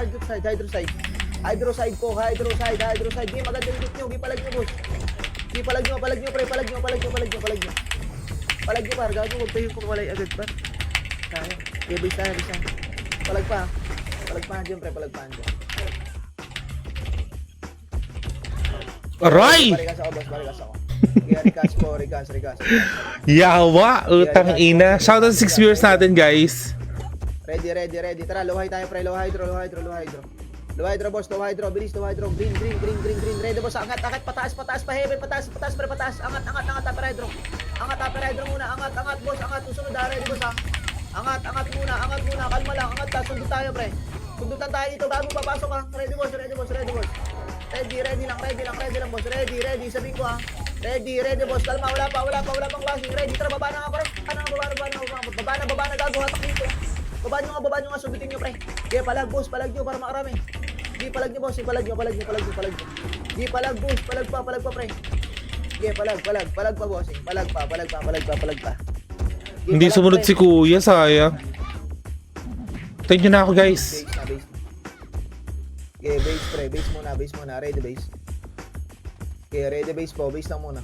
Hydro side ko. Hydro side. Game, maganda yung hit nyo. Okay, palag nyo, boss. Okay, palag nyo, pre. Palag nyo. Palag nyo, par. Gago, huwag tayo kumalay agad, par. Kaya. Okay, base tayo. Palag pa dyan, pre. Palag pa dyan. Aray! Balikas ako. Kaya Rigas. Yawa! Utang ina. Shoutout sa 6 viewers natin, guys. Ready. Tara, low high tayo, pre. Low hydro, boss. Low hydro. Bilis, low hydro. Green. Ready, boss. Angat. Pataas, pa heaven. Pataas, pre. Pataas. Angat, upper hydro. Angat, muna. Angat, boss. Angat. Susunod, ready, boss, ha. Angat muna. Kalma lang. Angat, sundot tayo, pre. Sundutan tayo dito bago papasok, ha. Ready, boss. Ready lang, boss. Ready. Sabihin ko, ha. Ready, boss. Kalma, wala pang flashing. Ready, tara, baba na nga, pre. Baba na, gago, hatak dito. Baba nyo nga, sundutin nyo, pre. Kaya palag, boss, palag nyo, para makarami. Di palag nyo, boss, palag nyo. Di palag, boss, palag pa, pre. Kaya palag pa, boss. Palag pa. Di, Hindi palag, sumunod pre. si Kuya, sayang. Thank you na ako, guys. Base. Okay, base, pre. Base muna. Ready, base. Okay, ready, base po. Base lang muna.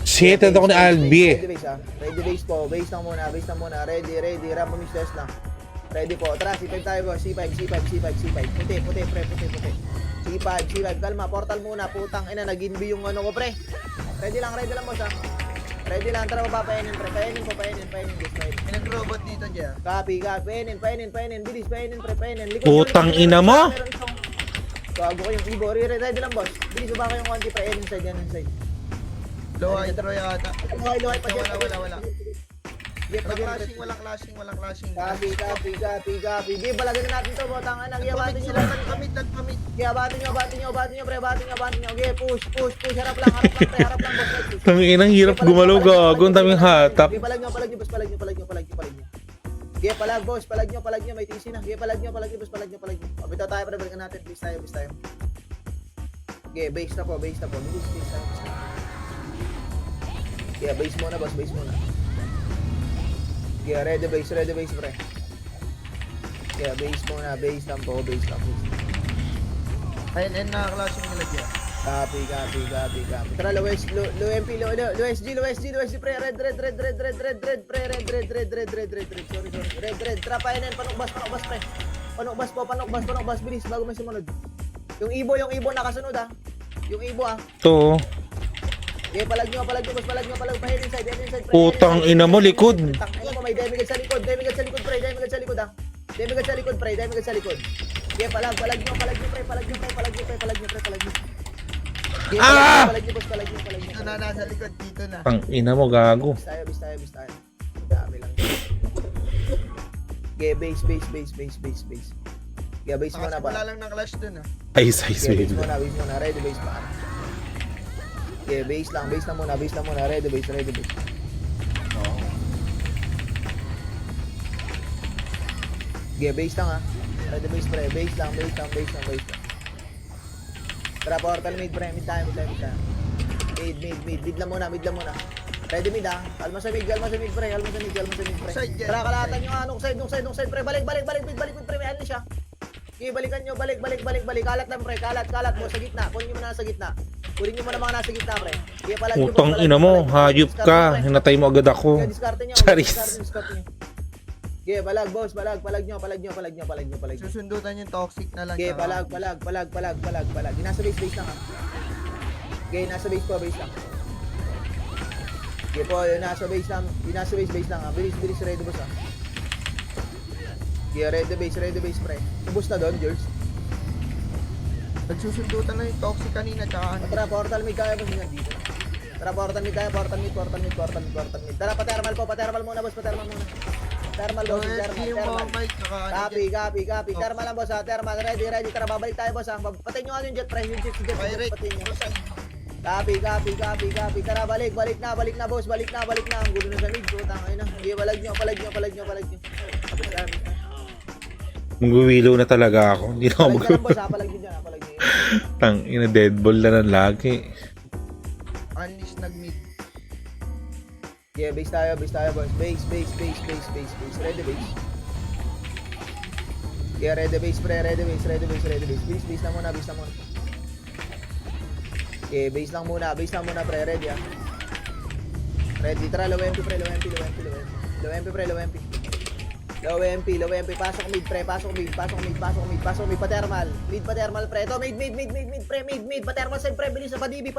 Shit, ito ako ni Albi. Ready, base, ha. Ready, base po. Base lang muna. Ready. Rampa mix test lang. Ready po. Tara, C5 tayo, boss. C5. Puti, pre. C5. Kalma, portal muna. Putang ina, nag-inbi yung ano ko, pre. Ready lang, boss, ha. Ready lang, tara, papainin, pre. Painin, guys. May nag-robot dito dyan. Copy. Painin. Bilis, painin, pre. Likod Putang nyo, ina mo! meron isang- Gago ko yung Ibo. Ready lang, boss. Bilis, ba kayong konti, pre. Inside. Low hydro yata. Luhay pa dyan. Wala. Walang clashing. Copy. Di, balagan na natin to, botang anak. Yabatin nyo lang. Nagpamit. Batin nyo, pre. Batin nyo. Okay, push. Harap lang, pre. Harap lang, boss. Tangina, ang hirap gumalaw, gago. Ang daming hatak. Okay, palag nyo, boss. Palag nyo. Okay, palag, boss. Palag nyo. May TC na. Okay, palag nyo, boss. Palag nyo. Bitaw tayo, pre. Balikan natin. Please tayo. Okay, base na po. Bilis tayo. Okay, base muna, boss. Okay, ready base, pre. Okay, base muna. Base lang po. Ayun, nakaka-clashing nila dyan. Copy. Tara, low MP, low SG, pre. Red, pre. Red. Sorry. Red. Tara, painin. Panukbas, pre. Panukbas. Bilis, bago may sumunod. Yung Ibo nakasunod, ha. Yung Ibo, ha. Ito. Okay, palag nyo, boss. Palag pa, head inside, pre. Putang ina mo, likod. Tangina mo, may damage sa likod, pre. Damage sa likod, ha. Damage sa likod. Okay, palag nyo, pre. Palag nyo. Okay, Ah! palag nyo, boss. Ito na, nasa likod dito na. Ang ina mo, gago. Bis tayo. Dami lang. Okay, base. Okay, base muna Wala ba? lang ng clash dun ah. Ay, size, Okay, baby. base muna. Ready, base pa. Okay, base lang muna. Ready, base. Okay, base lang, ha. Ready, base, pre. Base lang. Tara, portal mid, pre. Mid tayo. Mid lang muna. Ready, mid, ha. Kalma sa mid, pre. Side dyan. Tara, kalahatan nyo, ha. Nung side, pre. Balik, pre. May ano siya. Okay, balikan nyo. Balik. Kalat lang, pre. Kalat mo. Sa gitna. Kunin nyo muna mga nasa gitna, pre. Okay, palag nyo, Putang palag ina nyo, mo, palag nyo. hayop Discard ka. nyo, pre. Hinatay mo agad ako. Okay, diskarte nyo. Charis. Diskarte nyo. Okay, palag, boss. Palag nyo. Susundutan yung toxic na lang. Okay, tsaka- palag. Nasa base lang, ha. Okay, nasa base lang. Okay po, yun nasa base lang, ha. Bilis, ready, boss, ha. Okay, ready base, pre. Ubus na doon, George. Nagsusundutan na yung toxic kanina tsaka ano. Tara, portal mid kaya, boss. Yan, dito. Tara, portal mid. Tara, pa-thermal muna, boss. Thermal, boss. SG yung mga fight tsaka ano dyan. Copy. Thermal lang, boss, ha. Thermal, ready. Tara, babalik tayo, boss, ha. Patayin nyo yung jet, pre. Yung jet, Pirate. patayin nyo. Copy. Tara, balik na, boss. Balik na. Ang gulo na sa mid. Putang ina. Okay, palag nyo. Magwiwilo na talaga ako. Hindi na ako Palag na lang, boss, ha? Palag nyo dyan, ha? Palag nyo yun. Tang ina, dead ball na lang lagi. Unleash nag-mid. Yeah, base tayo, boss. Base. Ready, base. Yeah, ready, base, pre. Ready, base. Base na muna. Okay, base lang muna, pre. Ready, ah. Ready, tara, low MP, pre. Low MP. Low MP. Pasok mid, pre. Pasok mid. Pa-thermal. Mid, pre. Ito, mid, pre. Mid. Pa-thermal side, pre. Bilis sa padibi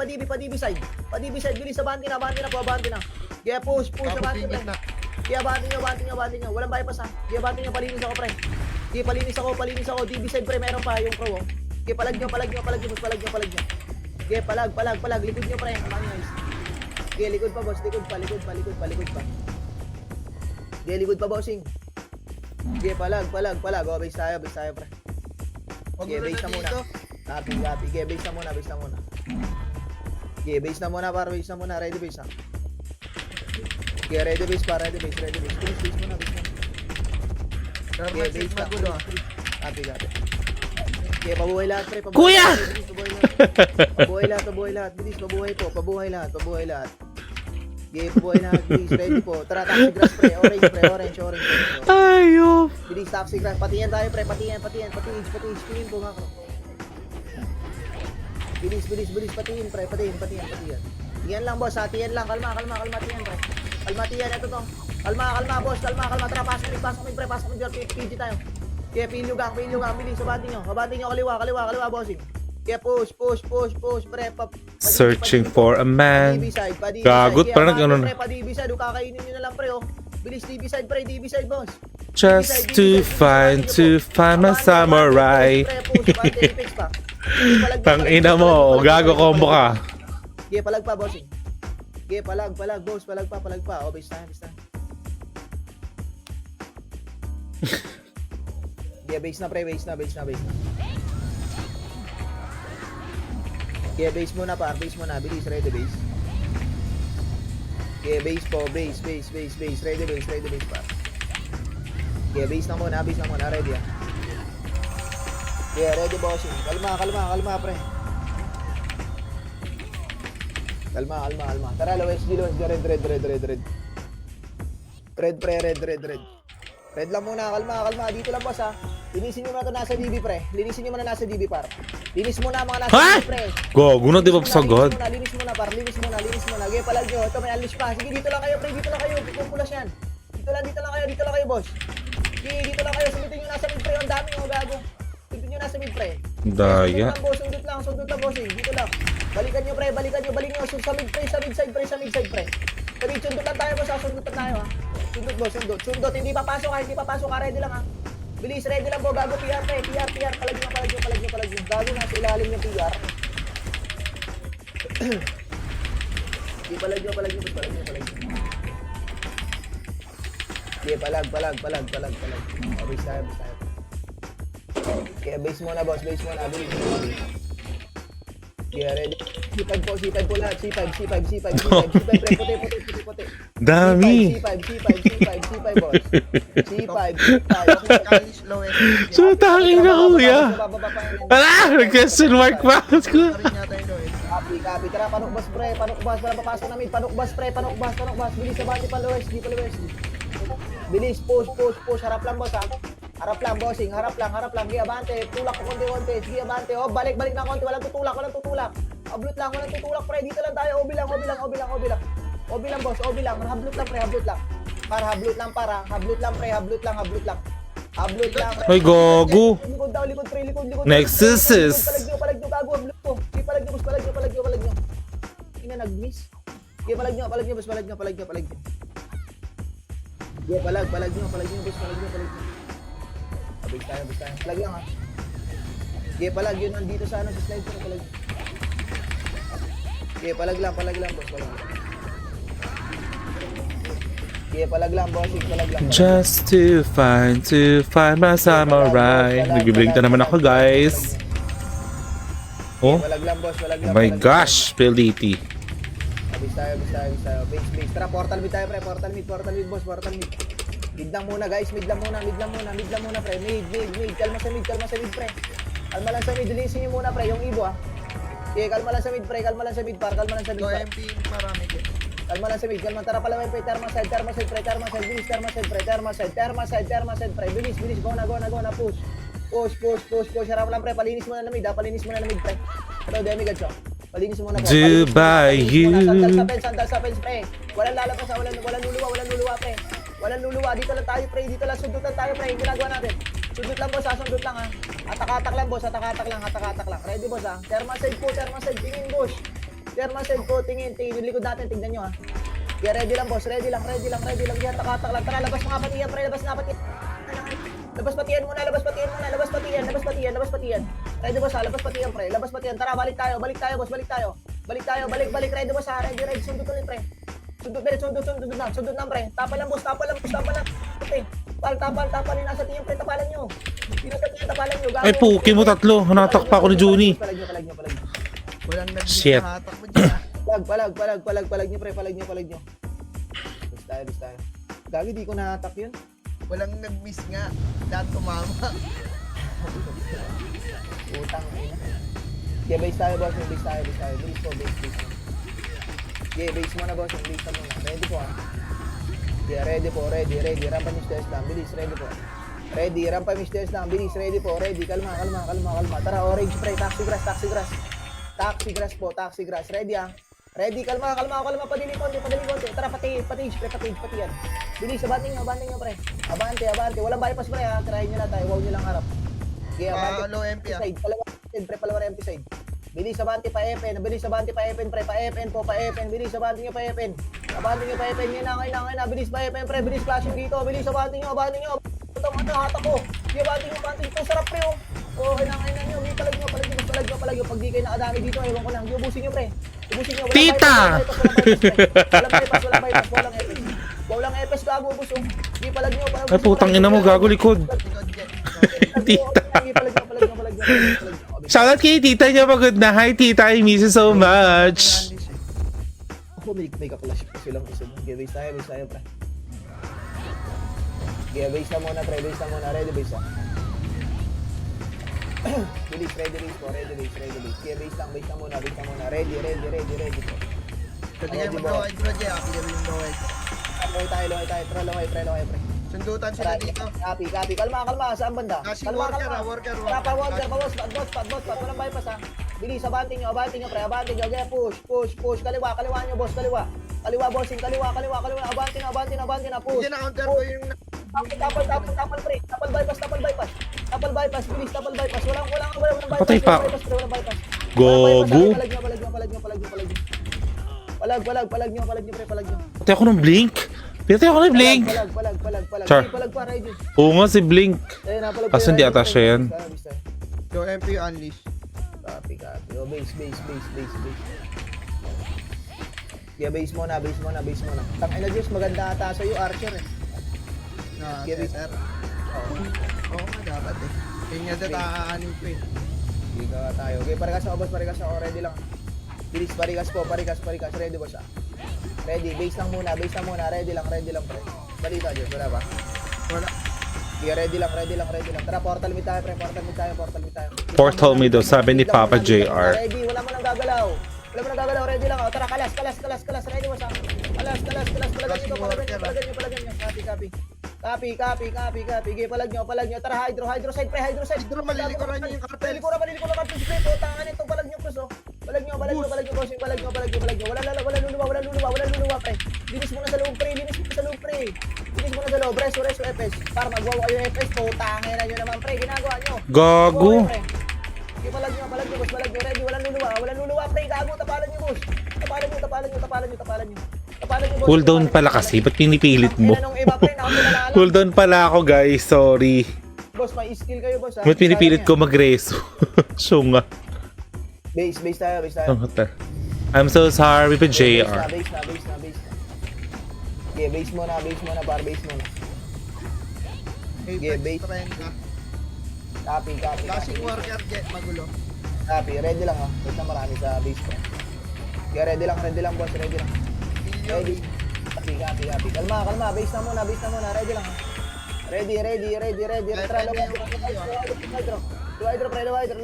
side. Padibi side, bilis sa banti na. Kaya push sa banti, pre. Kaya banti nyo. Walang bypass, ha. Kaya banti nyo, palinis ako, pre. Kaya palinis ako. DB side, pre. Meron pa yung pro, oh. Kaya palag nyo. Kaya palag. Likod nyo, pre. Nice. Kaya likod pa, boss. Likod pa. Kaya likod pa, bossing. Okay, palag. O, base tayo, pre. Okay, base na muna. Copy. Okay, base na muna. Okay, base na muna. Ready base, ha. Okay, ready base. Base muna. Okay, base na. Copy. Okay, pabuhay lahat, pre. Kuya! Pabuhay lahat. Bilis, pabuhay lahat. Okay, pabuhay lahat. Bilis, ready po. Tara, taxi grass, pre. Orange. Ayop! Bilis, taxi grass. Patiyan tayo, pre. Patiyan. Tingin po nga ako. Bilis. Patiyan, pre. Patiyan. Tiyan lang, boss, ha. Tiyan lang. Kalma. Tiyan, pre. Kalma, tiyan. Ito to. Kalma, boss. Kalma. Tara, pasok mid, pre. PG tayo. Kaya pilyo gang. Bilis, sabati nyo. Kaliwa, bossing. Kaya push, pre. Searching for a man. DB side. Gagot, parang Kaya ganun. pre, pa-DB side. Kakainin nyo na lang, pre, oh. Bilis, DB side, pre. DB side, boss. Just to find my samurai. Tang ina mo, gago combo ka. Sige, palag pa, bossing. Sige, palag, boss. Palag pa. O, base tayo. Sige, base na, pre. Base na. Sige, base muna, par. Bilis, ready, base. Sige, base po. Base. Ready, base, par. Sige, base na muna. Ready, ah. Sige, ready, bossing. Kalma, pre. Kalma. Tara, low SD, red. Red, pre, red. Red lang muna, kalma. Dito lang, boss, ha. Linisin nyo muna ito nasa DB, pre. Linisin nyo muna nasa DB, par. Linis muna mga nasa Ha? DB, pre. Gago na, di ba pasagad? Linis muna, par. Linis muna. Gaya palag nyo. Ito, may unleash pa. Sige, dito lang kayo, pre. Pupulas yan. Dito lang kayo, boss. Sige, dito lang kayo. Sundutin nyo nasa mid, pre. Ang dami, oh, gago. Sundutin nyo nasa mid, pre. Daya. Sundot lang, bossing. Dito lang. Balikan nyo. Sa mid side, pre. Sabi, sundot lang tayo, boss, ha. Sundot, boss. Hindi papasok, ha. Ready lang, ha. Bilis, ready lang po. Gago, PR, pre. PR. Palag nyo. Gago, nasa ilalim yung PR. Di, palag nyo. Di, palag. O, base tayo. Kaya base muna, boss. Bilis. Kaya ready. C5 po lahat. C5, pre. Puti. Dami. C5, boss. C5. Unleash low SP. So, tangin na, kuya. Nag-question mark pa. Rin yata yung low SP. Copy. Tara, panukbas, pre. Wala papasok na mid. Panukbas. Bilis sa bati pa low SD. Bilis, push. Harap lang, boss, ha. Harap lang, bossing. Harap lang. Sige, abante. Tulak ko konti. Sige, abante. O, balik na konti. Walang tutulak. Ablut lang, walang tutulak, pre. Dito lang tayo. Obi lang, boss. Obi lang. Hablut lang. Para. Hablut lang, pre. Hablut lang. Ay, gago. Likod daw, pre. Likod. Nexus. Palag nyo, gago. Hablut ko. Sige, palag nyo. Ina, nag-miss. Sige, palag nyo, boss. Palag nyo. Sige, palag nyo, boss. Base tayo. Palag lang, ha. Sige, palag yun. Nandito sa slide ko. Palag. Sige, palag lang, boss. Sige, palag lang, bossing. Just to find my samurai. Nag-blink na naman ako, guys. Oh, Palag lang, boss. oh my gosh, Peliti. Base tayo. Base. Tara, portal mid tayo, pre. Portal mid, boss. Mid lang muna guys, mid lang muna pre. Mid. Kalma sa mid pre. Kalma lang sa mid, linisin niyo muna pre, yung ibo Sige, kalma lang sa mid pre, kalma lang sa mid par. Go MP, marami din. Kalma lang sa mid, kalma. Tara pala pre, thermoside pre, bilis, thermoside pre. Bilis, go na, push. Push, harap lang pre, palinis mo na mid pre. Ito, demigod siya. Palinis mo na pre. Do by you. Sandal sa fence pre. Walang lalabas, walang luluwa pre. Walang luluwa, dito lang tayo pre, sundot lang tayo pre, yung ginagawa natin. Sundot lang boss sundot lang Atak-atak lang boss, atak-atak lang. Ready boss Thermoside po, tingin boss. Thermoside po, tingin, yung likod natin, tignan nyo Yeah, ready lang boss, ready lang. Yeah, atak-atak lang. Tara, labas mga patiyan pre, labas patiyan muna. Labas patiyan. Ready boss labas patiyan pre, Tara, balik tayo boss, balik. Ready boss ready, sundot ulit pre. Sundot lang pre. Tapal lang boss. Okay. Tapal yung nasa tiyan pre, tapalan nyo. Tapalan nyo. Ay, puki mo tatlo. Hanatak pa ako ni Juni. Palag nyo. Walang Shit. naghahatak mo dyan. Palag nyo pre, palag nyo. Bis tayo. Gagi, di ko nahatak yun. Walang nag-miss nga. Lahat tumama. Utang ina. Yeah, base tayo boss, base tayo. Base po. Yeah, base mo na boss, base mo na. Ready po Yeah, ready. Rampa yung stairs lang, bilis, ready po. Rampa yung stairs lang, bilis, ready po. Kalma. Tara, orange spray, taxi grass. Taxi grass, ready Ready, kalma, padali konti. Tara, patage yan. Bilis, abanting nyo pre. Abante. Walang bypass pre tirahin nyo na tayo, wow nyo lang harap. Yeah, abante. Low MP Side, palawa MP side. Bilis, abante pa Epen, pre, pa Epen. Bilis, abante nyo pa Epen. Yan na, bilis pa Epen pre, bilis flashing dito. Bilis, abante nyo. Ito, hatak ko. Di, abante nyo, sarap pre Okay na nyo, palag nyo. Pag di kayo nakadami dito, ewan ko lang. Ubusin nyo pre. Walang Tita! Walang epes gago, boss. Di palag nyo. Ay, putang ina mo, gago likod. Tita. Shoutout kay tita niya, pagod na. Hi tita, I miss you so much. Ako, may ka-flash pa silang isa. Base tayo, pre. Base na muna, pre. Ready, base na. Bilis, ready po. Base na muna. Ready po. Pwede kayo mag-low hydro dyan. Pwede kayo mag-low hydro. Laway, pre. Sundutan sila dito. Copy. Kalma. Saan banda? Flashing Kalma. worker. Tara, worker. Boss. Walang bypass Bilis, abante nyo, pre. Okay, push. Kaliwa nyo, boss. Kaliwa, bossing. Kaliwa. Abante na, push. Hindi na-counter ko yung... Tapal, pre. Tapal bypass. Bilis, tapal bypass. Walang bypass. Patay pa. Walang bypass. Gogo. Palag nyo, pre. Patay ako ng blink. Patay ako ng blink. Palag. Char. Palag pa, Raiden. Oo nga si Blink. Palag Kaso hindi ata siya yan. Go MP unleash. Copy. Base. Yeah, base mo na. Tangin na Diyos, maganda ata sa'yo, Archer Na, Yeah, sir. Oo nga, dapat Yung nga dito, aanin ko Hindi ka tayo. Okay, parikas ako. Ready lang. Bilis, parikas. Ready ba siya? Ready, base lang muna. Ready lang, pre. Balita, Diyos, wala ba? Wala. Yeah, ready lang. Tara, portal meet tayo, pre. Portal meet daw, sabi ni Papa JR. Ready, wala mo nang gagalaw. Ready lang. Tara, kalas. Ready mo siya. Kalas. Palagan nyo. Copy. Sige, palag nyo. Tara, hydro side, pre. Hydro, malilikuran nyo yung cartel. Malilikuran cartel, pre. Tangan ito, palag nyo, cross, Palag nyo, bossing. Palag nyo. Wala luluwa, pre. Linis mo na sa loob, pre. Reso, FS. Para magwawa kayo FS, tangan na nyo naman, pre. Ginagawa nyo. Gago. Sige, palag nyo, boss. Ready, walang luluwa, pre. Gago, tapalan nyo, boss. Tapalan nyo. Boss. Cooldown pala kasi, ba't pinipilit mo? Yan ang iba, pre. Nakapilala. Cooldown pala ako guys, sorry. Boss, may skill kayo, boss. Ba't pinipilit ko mag-reso? Sunga. Base tayo. I'm so sorry pa JR. Base na. Yeah, base mo na. Yeah, base. Copy. Flashing worker, jet, magulo. Copy, ready lang Basta marami sa base ko. Yeah, ready lang, boss. Ready. Copy. Kalma. Base na muna. Ready lang. Ready. Tara, low hydro, pre, low hydro.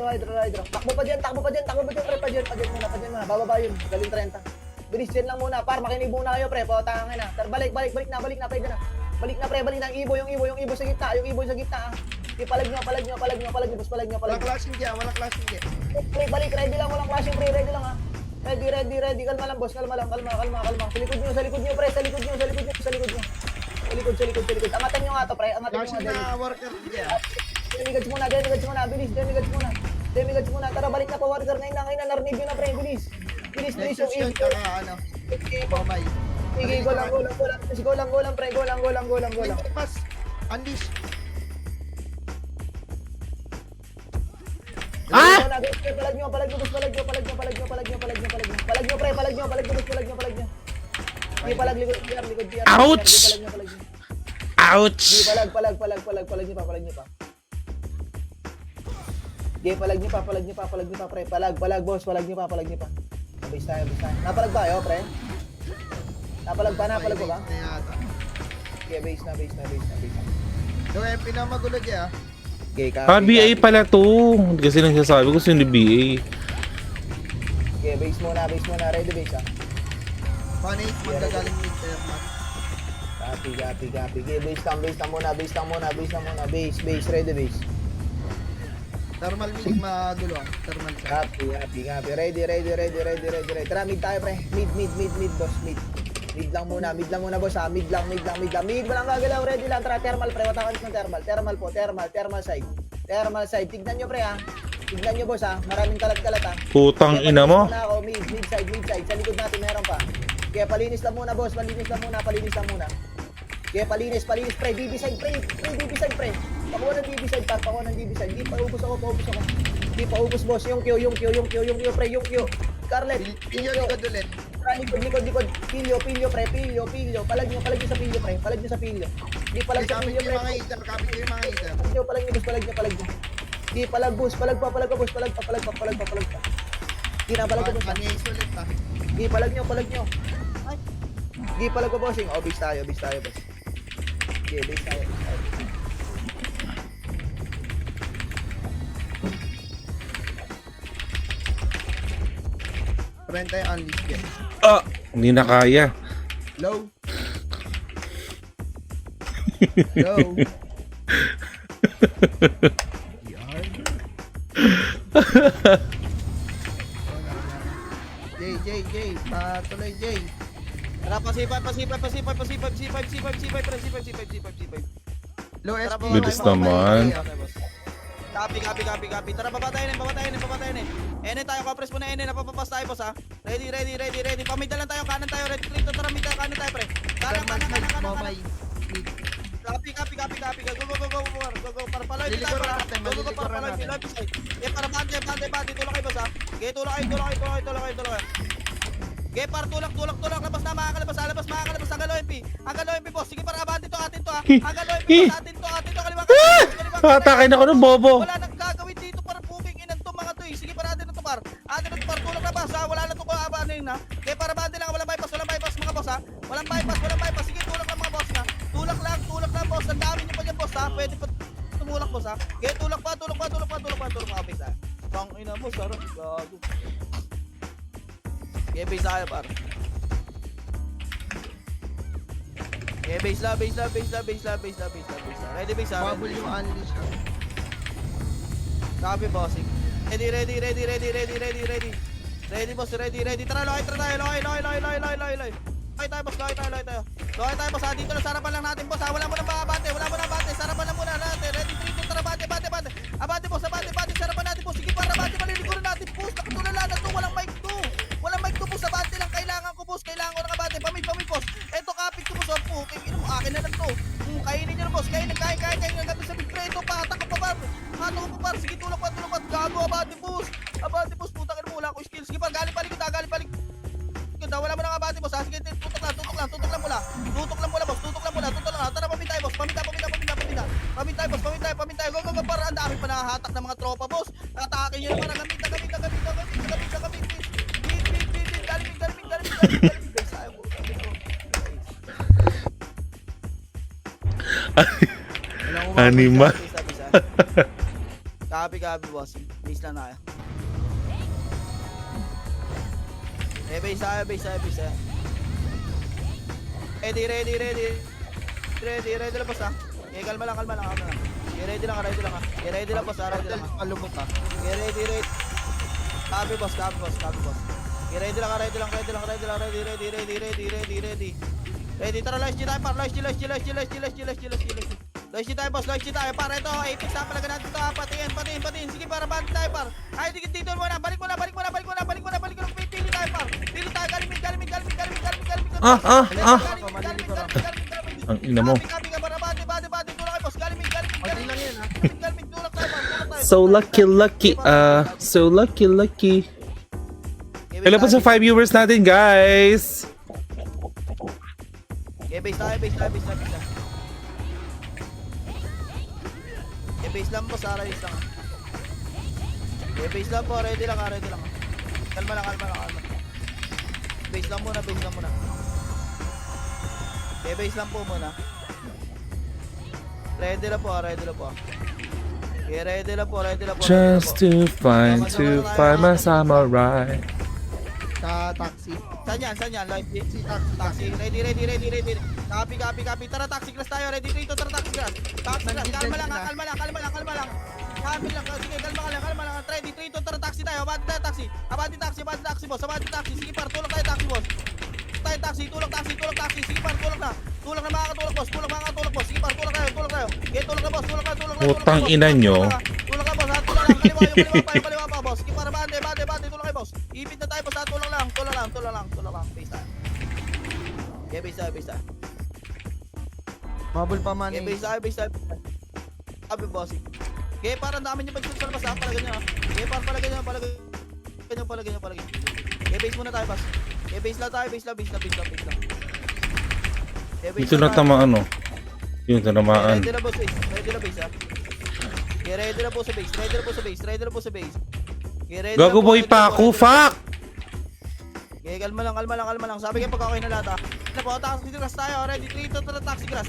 Takbo pa dyan, pre, pa dyan muna. Bababa yun, galing 30. Bilis dyan lang muna, par, makinig muna kayo, pre, pautangin na. Tar, balik na, pwede na. Balik na, pre, balik na, yung ibo sa gitna, ah. Palag nyo, boss, palag nyo. Walang clashing dyan. Pre, balik, ready lang, walang clashing, pre, ready lang, ah. Ready, kalma lang, boss, kalma. Sa likod nyo, pre, sa likod nyo. Sa likod. Angatan nyo nga to, pre, Clashing na worker dyan. Demigage muna, bilis, demigage muna. Tara, balik na pa, warrior, ngayon na, narinig nyo na, pre, bilis. Bilis, Nexus yung yun, tsaka ano. Bomay. sige, go lang, pre, go lang. Pas. Unleash. Ah! Palag nyo, boss, palag nyo. Palag nyo, boss. Sige, palag, likod, PR. Ouch! Sige, palag nyo. Ouch! Sige, palag nyo pa. Sige, palag nyo pa, pre. Palag, boss, palag nyo pa. Base tayo. Napalag ba kayo, pre? Napalag ba ba? Na yata. Okay, base na. Yung MP na magulo dyan. Okay, BA pala to. Kasi nang sasabi ko sino BA. Okay, base muna. Ready, base, ah. Panate, magagaling yung Termat. Copy. Okay, base lang muna. Base, ready, base. Thermal mid magulo ah. Thermal sa. Copy. Ready. Tara, mid tayo, pre. Mid, boss, mid. Mid lang muna, boss, ha. Mid lang. Mid mo lang gagalaw, ready lang. Tara, thermal, pre. Watakan ng thermal. Thermal side. Tignan nyo, pre, ha. Tignan nyo, boss, ha. Maraming kalat-kalat, ha. Putang ina mo. Muna ako, mid side. Sa likod natin, meron pa. Kaya palinis lang muna, boss. Palinis lang muna. Kaya palinis, pre. BB side, pre. Pakuha ng BB side, Hindi pa ubos ako. Hindi pa ubos, boss. Yung Q, pre. Yung Q. Scarlet. Inyo, likod ulit. Likod. Pilyo, pre. Pilyo. Palag nyo sa pilyo, pre. Hindi palag sa Kapit pilyo, yung pre. mga heater. Palag nyo. Hindi, palag, boss. Palag pa. Hindi na, palag pa, boss. Panis ulit ah. Hindi, palag nyo. Hindi, palag pa, bossing. O, base tayo, boss. Okay, base tayo. Friend tayo unleash dyan. Hindi na kaya. Low. Jay. Patuloy, Jay. Tara, pasipay. Low SP. Bilis naman. Copy. Tara, babatayin. Ene tayo, kapres muna, napapapas tayo, boss, ha. Ready. Pamida lang tayo, kanan tayo, ready, trito, tara, mid tayo, kanan tayo, pre. Kanan. Copy. Go. Para paloy tayo, para paloy. Para bante, tulak kayo, boss, ha. Okay, tulak kayo. Okay, para tulak, labas na, makakalabas, ang galo MP, boss. Sige, para abante to, atin to, ha. Ang galo MP, boss, atin to, kaliwa. Atake na ako ng bobo. Wala nang gagawin dito para puking inan to mga to, eh. Sige, para atin na to, par. Tulak na, boss, ha. Wala na to, ano yun, ha. Okay, para bante lang, walang bypass, mga boss, ha. Walang bypass. Sige, tulak lang, mga boss, ha. Tulak lang, boss. Ang dami nyo pa dyan, boss, ha. Pwede pa tumulak, boss, ha. Okay, tulak pa, base, ha. Pang ina mo, sarap, gago. Okay, base tayo, par. Okay, base la. Ready, base, ha. Bubble yung unleash. Copy, bossing. Ready. Ready, boss, ready. Tara, loy tayo. Loy tayo, boss, ha. Dito na, sarapan lang natin, boss, ha. Wala mo nang bate. Sarapan lang muna natin. Ready, 3, 2, tara, bate. Abate, boss, sarapan natin, boss. Sige, para bate, maliliguran natin, boss. Nakatulala na to, walang mic to, boss. Abate lang, kailangan ko ng abate. Pamid, boss. Eto, kapit ko, boss. Okay, akin na lang to. Kainin nyo na, boss. Kainin gabi sa big pre. Ito, patak ko pa, par. Sige, tulak pa. Gago, abate, boss. Putang ina mo, wala akong skills. Sige, par, galing palikod. Wala mo nang abate, boss. Sige, tutok lang mula, boss. Tara, pamid tayo, boss. Pamid tayo. Go, para ang dami pa nakahatak ng mga tropa, boss. Atake nyo naman, gamit. Galing. Base tayo, boss. Anima. Copy, boss. Base lang tayo. Base tayo. Ready lang boss ha. Kalma lang. Ready lang. Ready lang boss ha. Palubot ah. Ready. Copy boss. Ready lang. Ready, tara, live tayo par. Live tayo boss, tayo par. Ito, Apex ha, palaga natin ito ha. Patiin. Sige, para band tayo par. Ay, dito muna. Balik mo na. Pili tayo par. Pili tayo, galimig. Ang ina mo. Copy ka para bate. Tulak kayo boss, galimig. Galimig, tulak tayo. So lucky. So lucky. Kailan pa sa 5 viewers natin, guys? Okay, base tayo. Okay, base lang po, sa race lang. Okay, base lang po, ready lang. Kalma lang. Base lang muna. Okay, base lang po muna. Ready lang po. Okay, ready lang po. Just to find my samurai. Sa taxi. Saan yan? Live taxi. Ready. Copy. Tara, taxi class tayo. Ready dito, tara, taxi class. Kalma lang. Kami lang. Sige, kalma lang. Ready dito, tara, taxi tayo. Abante taxi, boss. Abante taxi. Sige, par, tulak tayo, taxi, boss. Tulak taxi. Sige, par, tulak na. Tulak na, makakatulak, boss. Sige, par, tulak tayo. Okay, tulak na, boss. Tulak na. Putang ina nyo. Tulak ka, boss. Tulak lang. Kaliwa pa, boss. Sige, para bante. Tulak kayo, boss. Ipit na tayo, boss. Tulak lang. Base tayo. Okay, base tayo. Mabul pa man Okay, base tayo. Sabi, boss. Okay, parang dami nyo pag-shoot sa labas, ha? Palagay nyo, ha? Okay, palagay nyo. Okay, base muna tayo, boss. Okay, base lang tayo. Okay, base Ito lang na tayo. tamaan, no? Yun, tinamaan. Ready na, boss, base. Ready na, po sa base. Okay, ready Gago na po, boy ready pa na po. ako, fuck! Okay, kalma lang. Sabi kayo pagka okay na lahat, ha? Na po, taxi class tayo. Ready, 3, 2, tara, taxi class.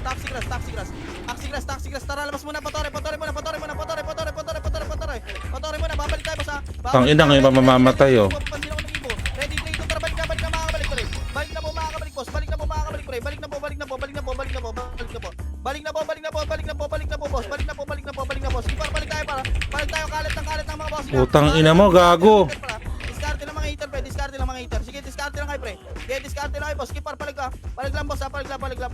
Tara, labas muna, patore muna. Babalik tayo, boss, ha? Tangina, ngayon mamamatay, oh. Pansin ako ng ibo. Ready, 3, 2, tara, balik na, makakabalik ko rin. Balik na po, makakabalik, boss. Balik na po, makakabalik ko rin. Balik na po, boss. Sige, balik tayo, balik tayo, kalat ng mga boss. Putang ina mo, gago. Diskarte ng mga hater, pre. Sige, diskarte lang kayo, pre. Okay, diskarte lang kayo, boss. Skipper, palag lang, boss, ha. Palag lang.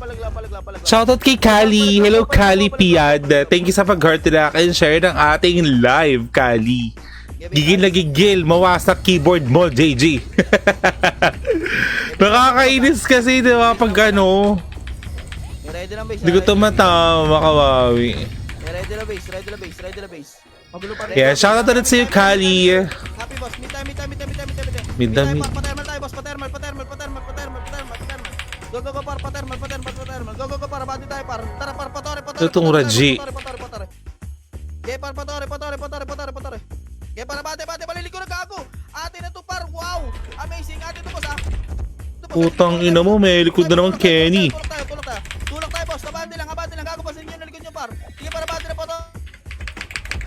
Shoutout kay Kali. Hello, Kali Piad. Thank you sa pag-heart and share ng ating live, Kali. Gigil. Mawasak keyboard mo, JG. Nakakainis kasi, di ba, pag ano. Ready lang, base. Hindi ko tumatama, kawawi. Ready lang, base. Magulo pa rin. Yeah, shoutout ulit sa'yo, Kali. Happy, boss. Mid time. Mid time. Patermal tayo, boss. Patermal. Go, par, patermal. Go, para, bati tayo, par. Tara, par, patore. Itong Raji. Patore. Okay, par, patore. Okay, para, bate, balilig ko na gago. Ate na to, par. Wow. Amazing. Ate to, boss, ha. Putang ina mo, may likod na naman Kenny. Tulak tayo, boss. Abante lang. Gago pa sa inyo na likod nyo, par. Sige, para, bate na, patore.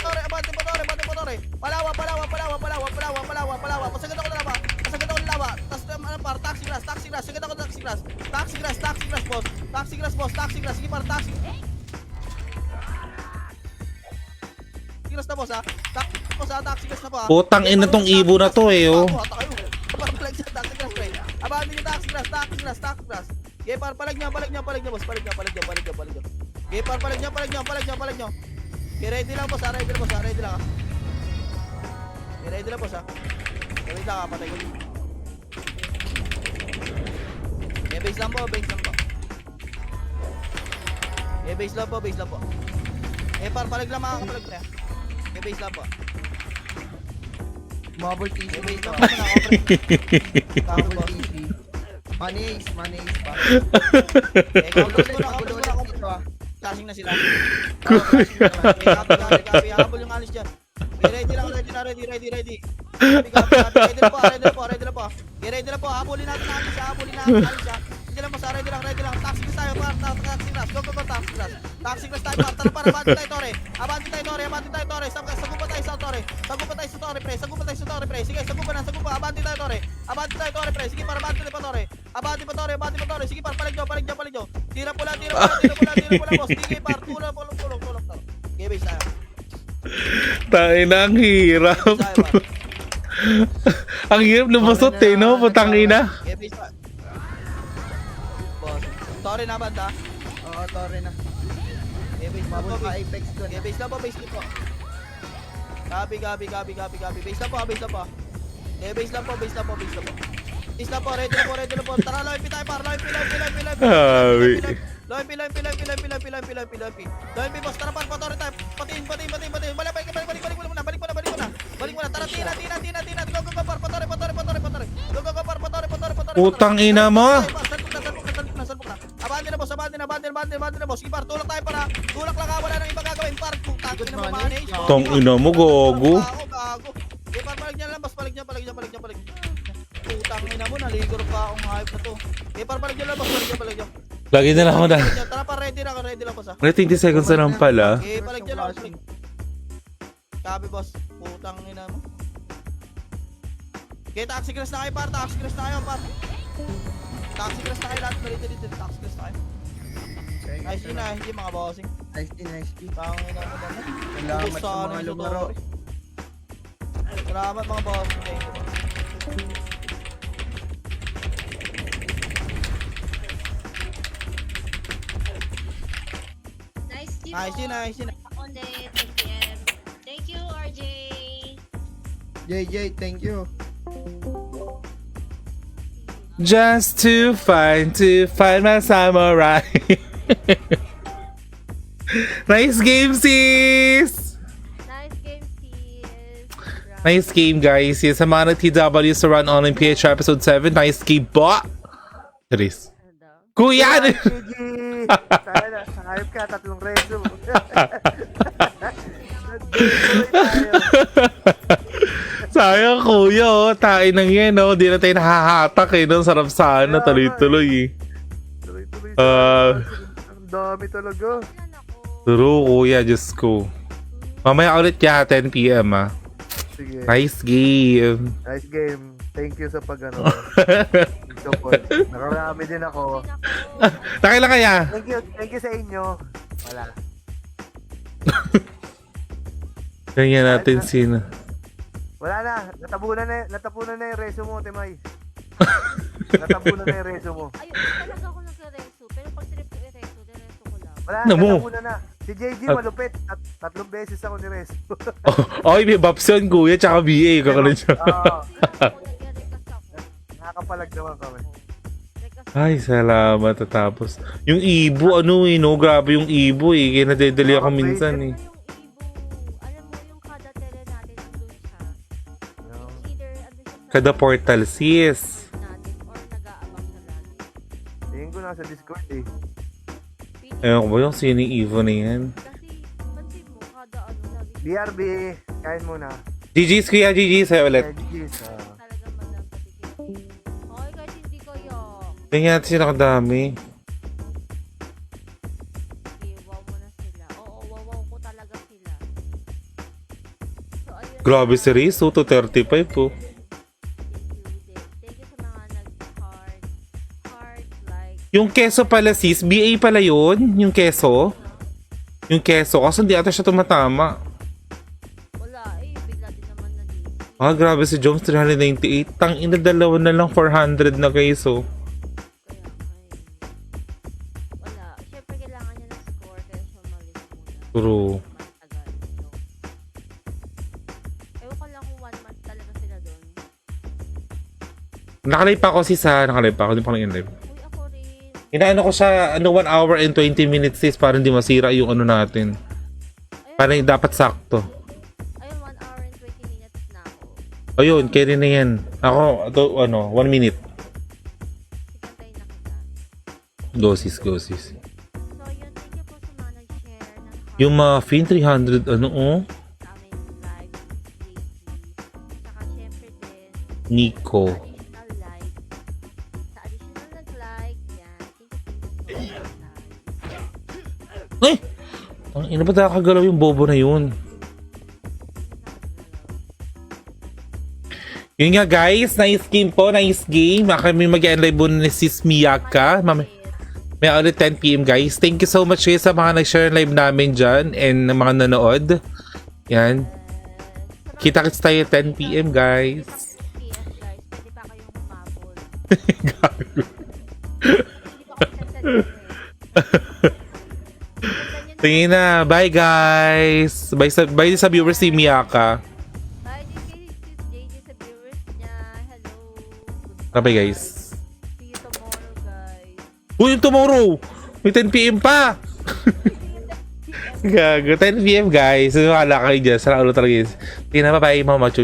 Abante, patore. Palawa. Pasagad ako na lawa. Tapos naman, par, taxi class. Sagad ako taxi class, boss. Taxi class. Sige, par, taxi class na, boss, ha. Taxi class na po, ha. Putang ina tong ibo na to, eh, oh. Taxi class, pre. Abante yung taxi class. Okay, par, palag nyo, boss. Palag nyo. Okay, par, palag nyo. Okay, ready lang, boss, ha. Ready lang, ha. Okay, ready lang, boss, ha. Wait lang, ha. Patay ko. Okay, base lang po. Okay, base lang po. Eh, par, palag lang, makakapalag, pre. Okay, base lang po. Mabul TC. Okay, base lang po. Mabul TC. Manis pa. Eh, kagulo na. Clashing na sila. Copy. Habol yung alis dyan. Ready. Ready na po. Okay, ready na po. Habulin natin alis siya. Ready lang, boss. Ready lang. Taxi class tayo, par. Taxi class. Go, taxi class. Taxi class tayo, par. Tara, para. Abante tayo, Tore. Sagupa tayo sa Tore, pre. Sige, sagupa. Abante tayo, Tore. Pre. Sige, para abante pa, Tore. Abante pa, Tore. Sige, par. Palig nyo. Tira pula, boss. Sige, par. Tulong. Okay, base tayo. Tayo na, ang hirap. Tayo, par. Ang hirap lumusot eh, no? Putang ina. Okay, base tayo. Boss. Tore na, banda. Oo, Tore na. Okay, base na po. Mabot ka Apex doon. Okay, base na po. Gabi. Base na po. Okay, base na po. Ready na po. Tara, loypi tayo, par. Loypi. Loypi, boss. Tara, par. Patore tayo. Patiin. Balik mo na. Tara, tina. Go, par. Patore. Go, par. Patore. Putang ina mo. Salpok na. Abante na, boss. Sige, par. Tulak tayo, para. Tulak lang, wala nang ibang gagawin, par. Tangin na manage. Tong ina mo, gogo. Gago. Okay, par. Palig niya lang, boss. Palig niya. Putang ina mo, naligor pa akong hype na to. Okay, par. Palig niya lang, boss. Palig niya. Lagi na lang ako na. Tara, par. Ready lang, boss. May 20 seconds na lang pala. Okay, palig niya lang. Gabi, boss. Putang ina mo. Okay, taxi crash na kayo, par. Taxi crash na kayo lahat. Dito. Taxi crash na kayo. Nice G, mga bossing. Nice D. Tangin na mo naman. Salamat sa mga lumaro. Salamat, mga bossing. Thank you. Nice G. On day 10 PM. Thank you, RJ. JJ, thank you. Just to find my samurai. Nice game, sis! Nice game, sis. Nice game, guys. Yes, sa mga TW sa Run On PH episode 7. Nice game, ba? Charis. Kuya! GG! Sana, hayop ka, 3 reso. Sayang, kuya, oh. Tain ng yan, oh. Di na tayo nahahatak, eh. No? Sarap sana. Tuloy-tuloy, eh. Tuloy-tuloy Ah. Ang dami talaga. True, kuya. Diyos ko. Mamaya ulit ya, 10 PM, ah. Sige. Nice game. Nice game. Thank you sa pag-ano. Support. Nakarami din ako. Nakailan kaya? Thank you sa inyo. Wala. Ganyan natin sino. Wala na. Natapunan na yung reso mo, Timay. Natapunan na yung reso mo. Ayun, talaga ako nagka-reso. Pero pag trip ko i-reso, direso ko lang. Wala, Ano mo? natapunan na. Si JG malupit. 3 beses ako ni reso. Oh, may Babs yun, kuya. Tsaka BA. Kakaroon siya. Oo. Ako nagka-recast ako. Nakakapalag naman kami. Recast Ay, salamat. Tapos, yung Ibo, ano eh, no? Grabe yung Ibo eh. Kaya nadedali ako minsan eh. yung Ibo, alam mo yung kada tele natin nandun siya. Either andun siya sa Kada portal, sis. natin or nag-aabang sa lagi. Tingin ko nasa Discord eh. Ewan ko ba yung sino yung Ivo na yan? Kasi, pansin mo, kada ano, lagi BRB, kain muna. GG's, kuya. GG's. Sa'yo ulit. GG's. talagang madam patikin. Okay, kahit hindi kayo. Tingnan natin sila kadami. Okay, wow mo na sila. Oo, wow ko talaga sila. So, ayun. Grabe si Riz. 2 to 35 po. Thank you sa mga nag-heart. Heart, like, Yung keso pala, sis. BA pala yun. Yung keso. Yung keso. Kaso hindi ata siya tumatama. wala eh. Bigla din naman na din. Ah, grabe si Jones. 398. Tang ina, dalawa na lang 400 na keso. Kaya wala. Siyempre kailangan niya ng score kaya siya umalis muna. True. Matagal. So, ewan ko lang kung 1 month talaga sila doon. Nakalive pa ako sis ha. Nakalive pa ako. Hindi pa lang in-live. Uy, ako rin. Inaano ko siya 1 hour and 20 minutes sis para hindi masira yung ano natin. Para dapat sakto. Ayun, 1 hour and 20 minutes na ako. Ayun, carry na yan. Ako, 1 minute. Sige, tayo na kita. Go sis, go sis. So, yun. Thank you po sa mga nag-share ng heart Yung mga Fin 300, ano oh? sa aming live. JC. Saka syempre din, Nico. additional like. Sa additional nag-like, yan. Ay! Ang ina ba nakakagalaw yung bobo na yun? Yun nga guys, nice game po, nice game. Kami mag-end live muna ni Sis Miyaka. May ulit 10 PM guys. Thank you so much guys sa mga nag-share live namin dyan and mga nanood. Yan. Kita-kits tayo 10 PM guys. PS guys, pwede pa kayong humabol. Gago. Hindi pa ako sasabihin. Tingin na. Bye guys. Bye sa viewers si Miyaka. Bye din kay Sis JJ sa viewers niya. Hello. Bye guys. See you tomorrow, guys. Uy, yung tomorrow! May 10 PM pa! Gago, 10 PM guys. Wala kayo dyan. Sarang ulo talaga guys. Tingin na, bye-bye mga macho.